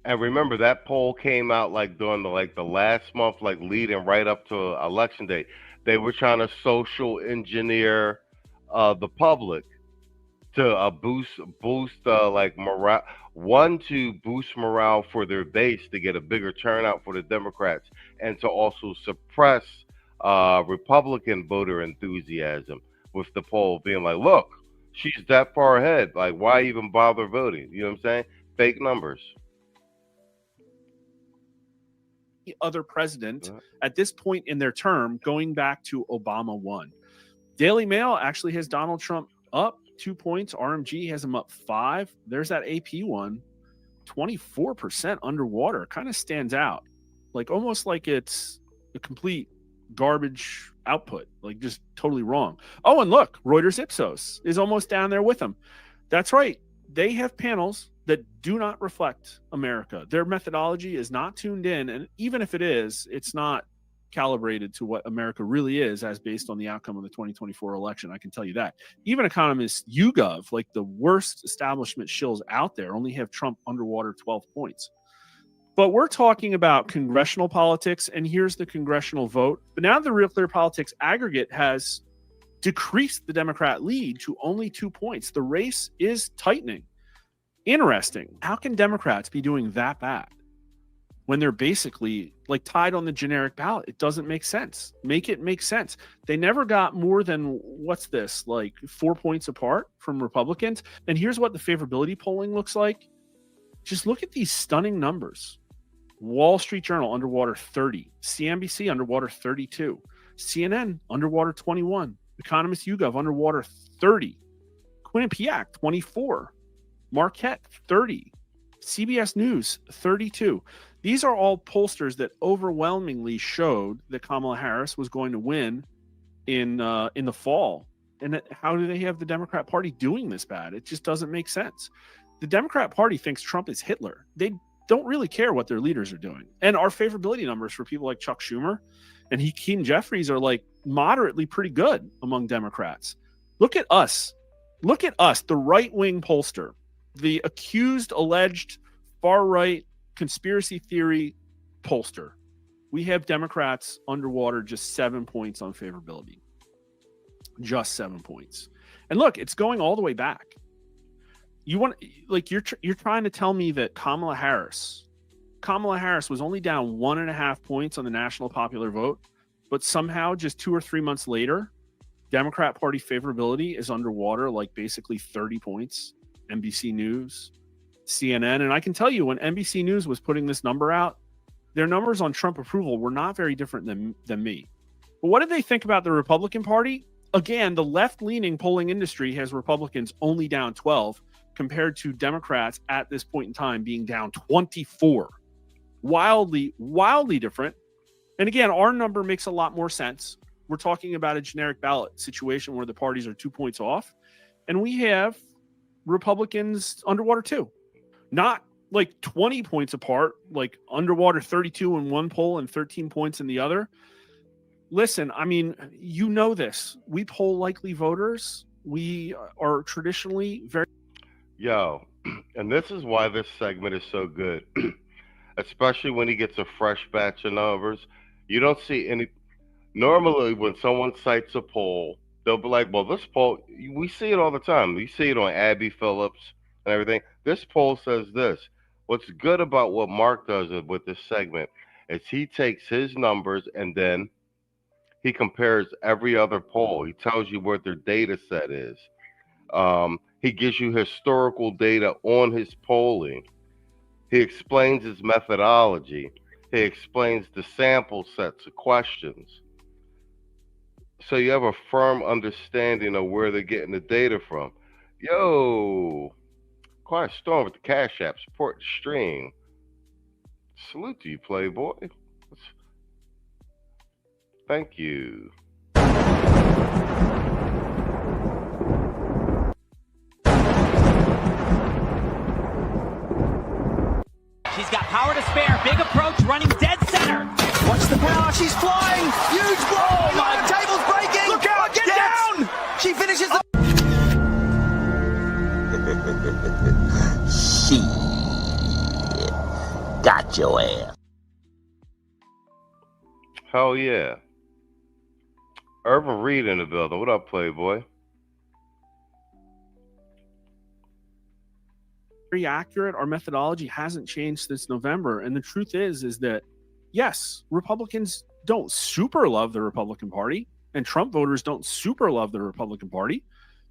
and remember that poll came out during the last month, leading right up to election day. They were trying to social engineer the public to boost morale. One, to boost morale for their base to get a bigger turnout for the Democrats, and to also suppress Republican voter enthusiasm with the poll being like, look, she's that far ahead. Like, why even bother voting? You know what I'm saying? Fake numbers. Other president at this point in their term, going back to Obama 1. Daily Mail actually has Donald Trump up 2 points. RMG has him up 5. There's that AP one, 24% underwater. Kind of stands out, almost like it's a complete garbage output, just totally wrong. Oh, and look, Reuters Ipsos is almost down there with them. That's right. They have panels that do not reflect America. Their methodology is not tuned in, and even if it is, it's not calibrated to what America really is as based on the outcome of the 2024 election. I can tell you that. Even economists YouGov, the worst establishment shills out there, only have Trump underwater 12 points. But we're talking about congressional politics, and here's the congressional vote. But now the Real Clear Politics aggregate has decreased the Democrat lead to only 2 points. The race is tightening. Interesting. How can Democrats be doing that bad when they're basically tied on the generic ballot? It doesn't make sense. Make it make sense. They never got more than 4 points apart from Republicans. And here's what the favorability polling looks like. Just look at these stunning numbers. Wall Street Journal underwater 30, CNBC underwater 32, CNN underwater 21, Economist YouGov underwater 30, Quinnipiac 24, Marquette 30, CBS News 32. These are all pollsters that overwhelmingly showed that Kamala Harris was going to win in the fall. And how do they have the Democrat Party doing this bad? It just doesn't make sense. The Democrat Party thinks Trump is Hitler. They don't really care what their leaders are doing. And our favorability numbers for people like Chuck Schumer and Hakeem Jeffries are moderately pretty good among Democrats. Look at us. Look at us, the right-wing pollster, the accused, alleged, far-right conspiracy theory pollster. We have Democrats underwater just 7 points on favorability. Just 7 points. And look, it's going all the way back. You're trying to tell me that Kamala Harris was only down 1.5 points on the national popular vote, but somehow just 2 or 3 months later, Democrat Party favorability is underwater, basically 30 points. NBC News, CNN. And I can tell you, when NBC News was putting this number out, their numbers on Trump approval were not very different than me. But what did they think about the Republican Party? Again, the left-leaning polling industry has Republicans only down 12 compared to Democrats at this point in time being down 24. Wildly, wildly different. And again, our number makes a lot more sense. We're talking about a generic ballot situation where the parties are 2 points off. And we have Republicans underwater too. Not like 20 points apart, like underwater 32 in one poll and 13 points in the other. Listen, I mean, you know this. We poll likely voters. We are traditionally very... Yo, and this is why this segment is so good, especially when he gets a fresh batch of numbers. You don't see any... Normally, when someone cites a poll, they'll be like, well, this poll, we see it all the time. We see it on Abby Phillips and everything. This poll says this. What's good about what Mark does with this segment is he takes his numbers and then he compares every other poll. He tells you what their data set is. He gives you historical data on his polling. He explains his methodology. He explains the sample sets of questions. So you have a firm understanding of where they're getting the data from. Yo, Quiet Storm with the Cash App, support the stream. Salute to you, Playboy. Thank you. She's got power to spare. Big approach, running dead center. Watch the power. She's flying. Huge blow. Oh my! The table's breaking. Look out! Get down! She finishes the. She got your ass. Hell yeah. Irvin Reed in the building. What up, Playboy? Very accurate. Our methodology hasn't changed since November. And the truth is that, yes, Republicans don't super love the Republican Party, and Trump voters don't super love the Republican Party,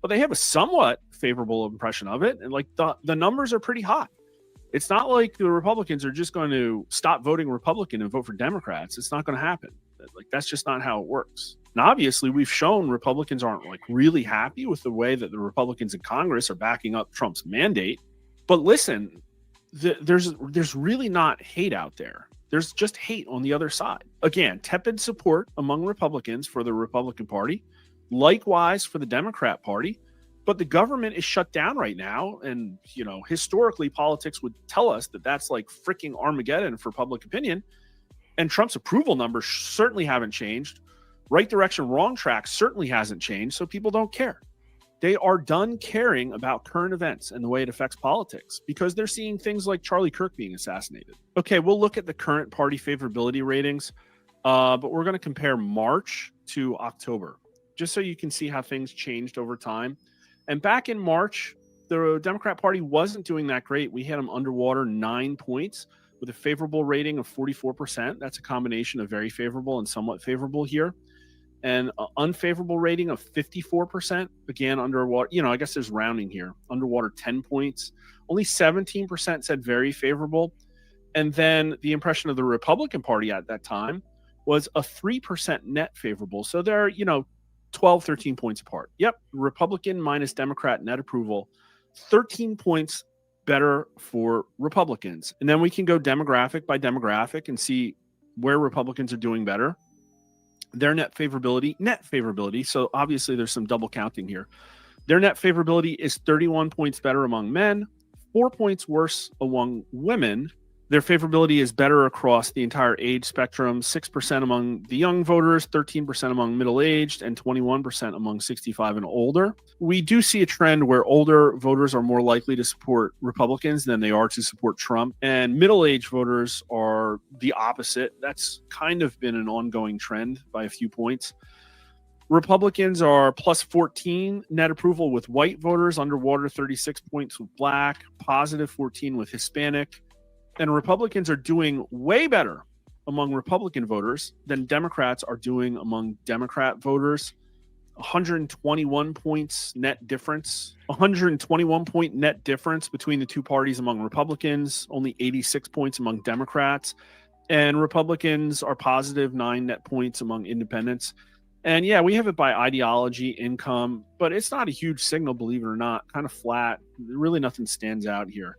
but they have a somewhat favorable impression of it. And like the numbers are pretty hot. It's not like the Republicans are just going to stop voting Republican and vote for Democrats. It's not going to happen. Like, that's just not how it works. And obviously, we've shown Republicans aren't like really happy with the way that the Republicans in Congress are backing up Trump's mandate. But listen, there's really not hate out there. There's just hate on the other side. Again, tepid support among Republicans for the Republican Party, likewise for the Democrat Party. But the government is shut down right now. And, you know, historically, politics would tell us that that's like freaking Armageddon for public opinion. And Trump's approval numbers certainly haven't changed. Right direction, wrong track certainly hasn't changed. So people don't care. They are done caring about current events and the way it affects politics because they're seeing things like Charlie Kirk being assassinated. Okay, we'll look at the current party favorability ratings, but we're going to compare March to October, just so you can see how things changed over time. And back in March, the Democrat Party wasn't doing that great. We had them underwater 9 points with a favorable rating of 44%. That's a combination of very favorable and somewhat favorable here. And an unfavorable rating of 54%. Again, underwater, you know, I guess there's rounding here. Underwater 10 points. Only 17% said very favorable. And then the impression of the Republican Party at that time was a 3% net favorable. So they're, you know, 12, 13 points apart. Yep, Republican minus Democrat net approval, 13 points better for Republicans. And then we can go demographic by demographic and see where Republicans are doing better. Their net favorability. So obviously there's some double counting here. Their net favorability is 31 points better among men, 4 points worse among women. Their favorability is better across the entire age spectrum, 6% among the young voters, 13% among middle-aged, and 21% among 65 and older. We do see a trend where older voters are more likely to support Republicans than they are to support Trump, and middle-aged voters are the opposite. That's kind of been an ongoing trend by a few points. Republicans are plus 14 net approval with white voters, underwater 36 points with black, positive 14 with Hispanic. And Republicans are doing way better among Republican voters than Democrats are doing among Democrat voters. 121 points net difference. 121 point net difference between the two parties among Republicans. Only 86 points among Democrats. and Republicans are positive 9 net points among independents. And yeah, we have it by ideology, income, but it's not a huge signal, believe it or not. Kind of flat. Really nothing stands out here.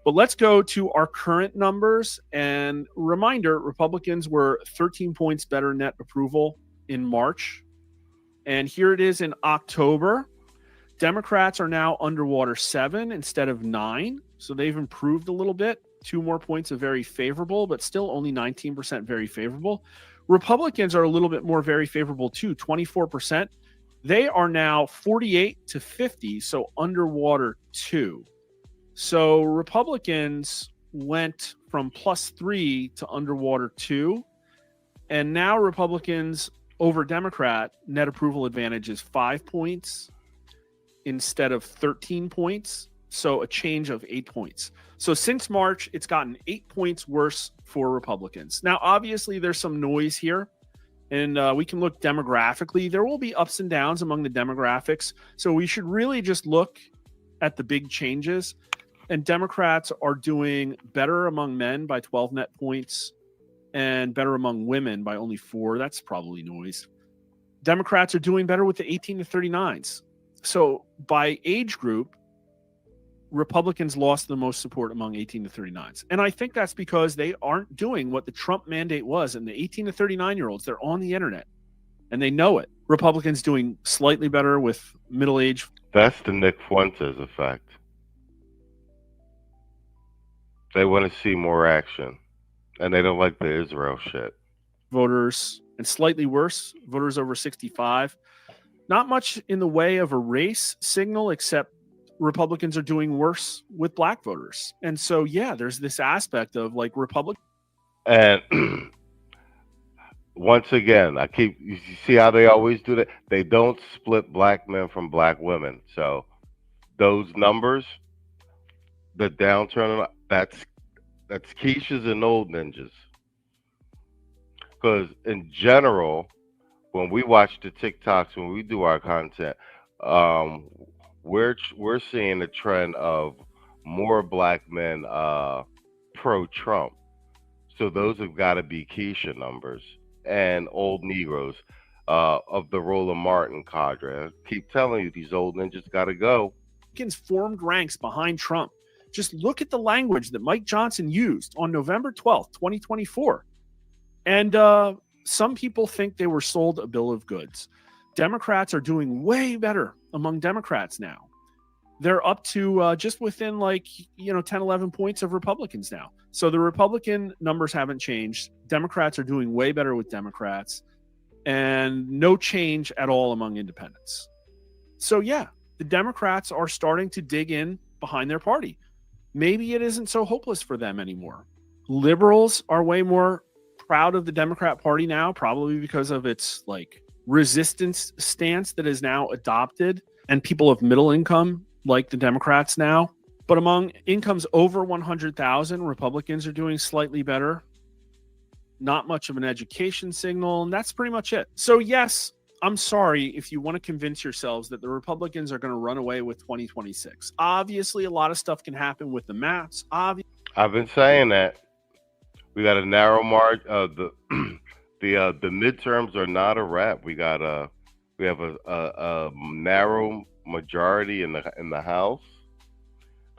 But let's go to our current numbers. And reminder, Republicans were 13 points better net approval in March. And here it is in October. Democrats are now underwater 7 instead of 9. So they've improved a little bit. 2 more points of very favorable, but still only 19% very favorable. Republicans are a little bit more very favorable too, 24%. They are now 48 to 50, so underwater 2. So Republicans went from +3 to underwater 2. And now Republicans over Democrat net approval advantage is 5 points instead of 13 points. So a change of 8 points. So since March, it's gotten 8 points worse for Republicans. Now, obviously, there's some noise here, and we can look demographically. There will be ups and downs among the demographics. So we should really just look at the big changes. And Democrats are doing better among men by 12 net points and better among women by only 4. That's probably noise. Democrats are doing better with the 18 to 39s. So by age group, Republicans lost the most support among 18 to 39s. And I think that's because they aren't doing what the Trump mandate was. And the 18 to 39-year-olds, they're on the internet and they know it. Republicans doing slightly better with middle age. That's the Nick Fuentes effect. They want to see more action, and they don't like the Israel shit. Voters, and slightly worse, voters over 65. Not much in the way of a race signal, except Republicans are doing worse with black voters. And so, yeah, there's this aspect of like Republicans. And once again, you see how they always do that? They don't split black men from black women. So those numbers, the downturn, that's quiches and old ninjas. Because in general, when we watch the TikToks, when we do our content, we're seeing a trend of more black men pro-Trump. So those have got to be Keisha numbers and old Negroes of the Roland Martin cadre. I keep telling you, these old ninjas got to go. Formed ranks behind Trump. Just look at the language that Mike Johnson used on November 12th, 2024. And some people think they were sold a bill of goods. Democrats are doing way better among Democrats now. They're up to just within 10, 11 points of Republicans now. So the Republican numbers haven't changed. Democrats are doing way better with Democrats and no change at all among independents. So yeah, the Democrats are starting to dig in behind their party. Maybe it isn't so hopeless for them anymore. Liberals are way more proud of the Democrat Party now, probably because of its resistance stance that is now adopted, and people of middle income like the Democrats now. But among incomes over 100,000, Republicans are doing slightly better. Not much of an education signal, and that's pretty much it. So yes, I'm sorry if you want to convince yourselves that the Republicans are going to run away with 2026. Obviously, a lot of stuff can happen with the maps. I've been saying that. We got a narrow margin. The midterms are not a wrap. We have a narrow majority in the House.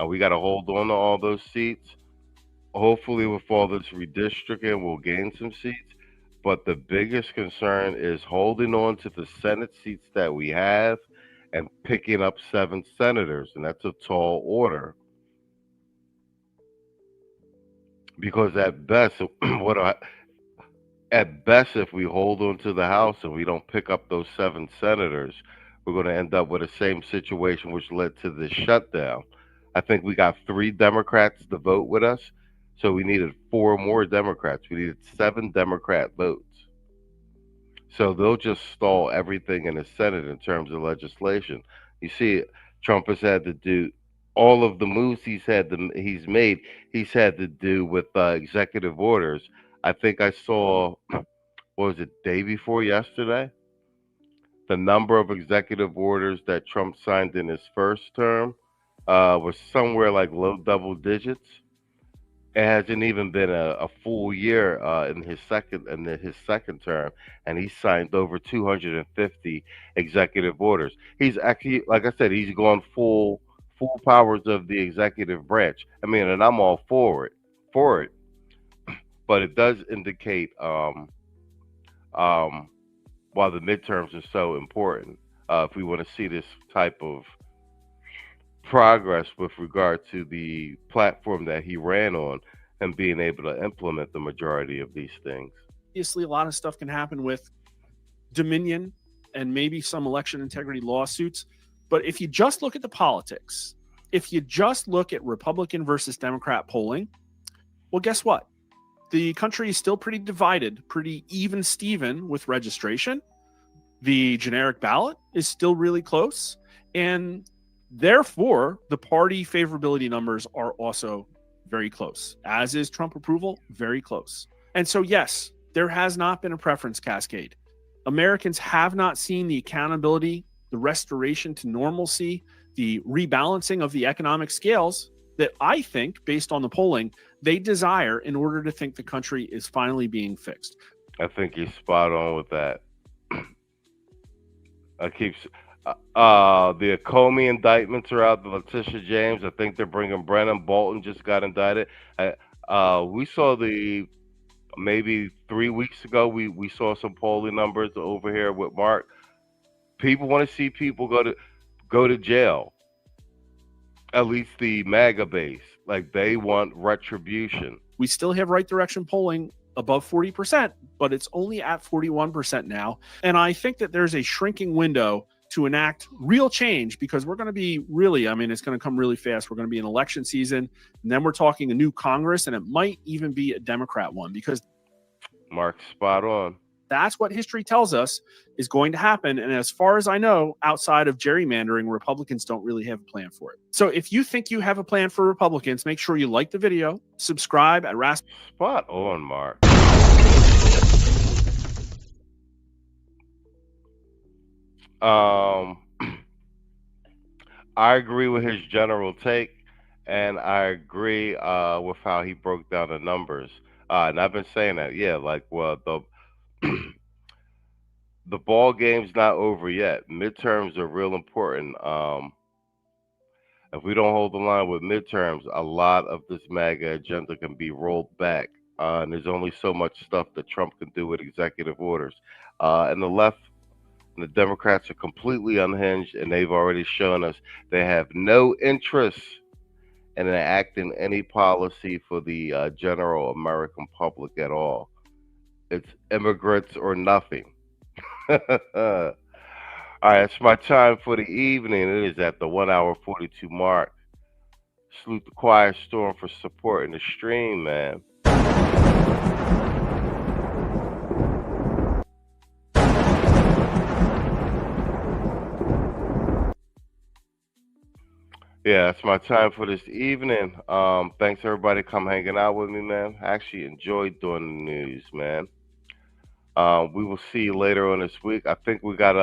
We got to hold on to all those seats. Hopefully, with all this redistricting, we'll gain some seats. But the biggest concern is holding on to the Senate seats that we have and picking up 7 senators, and that's a tall order. Because at best, if we hold on to the House and we don't pick up those 7 senators, we're going to end up with the same situation which led to the shutdown. I think we got 3 Democrats to vote with us, so we needed 4 more Democrats. We needed 7 Democrat votes. So they'll just stall everything in the Senate in terms of legislation. You see, Trump has had to do all of the moves he's had to do with executive orders. I think I saw, what was it, day before yesterday? The number of executive orders that Trump signed in his first term was somewhere like low double digits. It hasn't even been a full year in his second term, and he signed over 250 executive orders. He's actually, like I said, he's gone full powers of the executive branch. I mean, and I'm all for it, but it does indicate um, why the midterms are so important. If we want to see this type of progress with regard to the platform that he ran on and being able to implement the majority of these things. Obviously, a lot of stuff can happen with Dominion and maybe some election integrity lawsuits. But if you just look at the politics, if you just look at Republican versus Democrat polling, well, guess what? The country is still pretty divided, pretty even Steven with registration. The generic ballot is still really close. And therefore, the party favorability numbers are also very close, as is Trump approval, very close. And so, yes, there has not been a preference cascade. Americans have not seen the accountability, the restoration to normalcy, the rebalancing of the economic scales that I think, based on the polling, they desire in order to think the country is finally being fixed. I think you're spot on with that. The Comey indictments are out. The Letitia James, I think they're bringing Brennan. Bolton just got indicted. We saw maybe 3 weeks ago, we saw some polling numbers over here with Mark. People want to see people go to jail. At least the MAGA base, like they want retribution. We still have right direction polling above 40%, but it's only at 41% now. And I think that there's a shrinking window to enact real change, because we're going to be really, I mean, it's going to come really fast. We're going to be in election season, and then we're talking a new Congress, and it might even be a Democrat one, because Mark's spot on. That's what history tells us is going to happen. And as far as I know, outside of gerrymandering, Republicans don't really have a plan for it. So if you think you have a plan for Republicans, make sure you like the video, subscribe at Rasp. Spot on, Mark. I agree with his general take, and I agree with how he broke down the numbers. And I've been saying that, yeah, like, well, the ball game's not over yet. Midterms are real important. If we don't hold the line with midterms, a lot of this MAGA agenda can be rolled back. And there's only so much stuff that Trump can do with executive orders. And the left and the Democrats are completely unhinged, and they've already shown us they have no interest in enacting any policy for the general American public at all. It's immigrants or nothing. All right, it's my time for the evening. It is at the 1 hour 42 mark. Salute the Quiet Storm for supporting the stream, man. Yeah, it's my time for this evening. Thanks everybody come hanging out with me, man. I actually enjoyed doing the news, man. We will see you later on this week. I think we got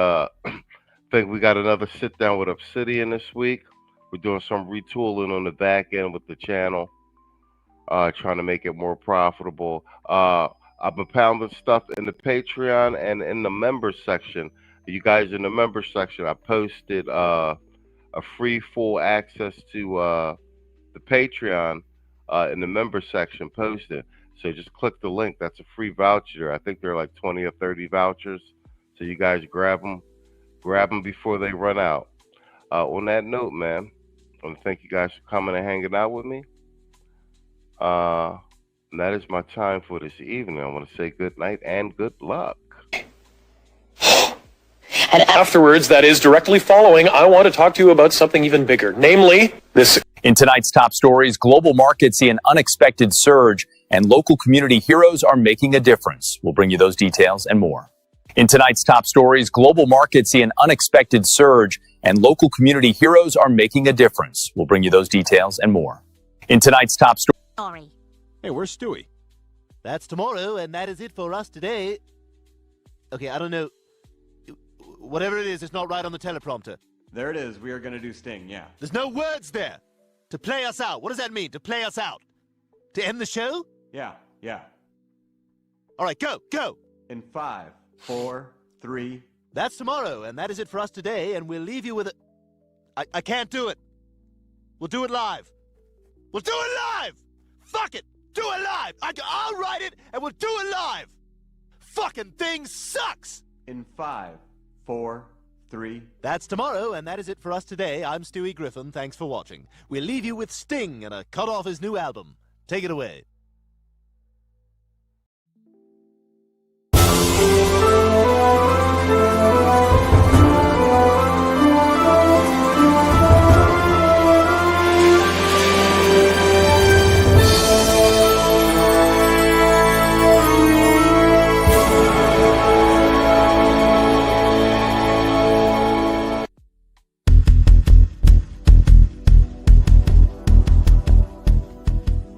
another sit down with Obsidian this week. We're doing some retooling on the back end with the channel, trying to make it more profitable. I've been pounding stuff in the Patreon and in the members section. You guys in the members section, I posted a free full access to the Patreon in the members section posted. So just click the link. That's a free voucher. I think they're like 20 or 30 vouchers. So you guys grab them before they run out. On that note, man, I want to thank you guys for coming and hanging out with me. And that is my time for this evening. I want to say good night and good luck. And afterwards, that is directly following, I want to talk to you about something even bigger, namely this. In tonight's top stories, global markets see an unexpected surge, and local community heroes are making a difference. We'll bring you those details and more. In tonight's top stories, global markets see an unexpected surge, and local community heroes are making a difference. We'll bring you those details and more. In tonight's top story. Hey, where's Stewie? That's tomorrow, and that is it for us today. Okay, I don't know. Whatever it is, it's not right on the teleprompter. There it is. We are going to do Sting, yeah. There's no words there. To play us out. What does that mean, to play us out? To end the show? Yeah. All right, go. In 5, 4, 3. That's tomorrow, and that is it for us today, and we'll leave you with I can't do it. We'll do it live. Fuck it. Do it live. I'll write it, and we'll do it live. Fucking thing sucks. In 5, 4, 3. That's tomorrow, and that is it for us today. I'm Stewie Griffin. Thanks for watching. We'll leave you with Sting and a cut off his new album. Take it away.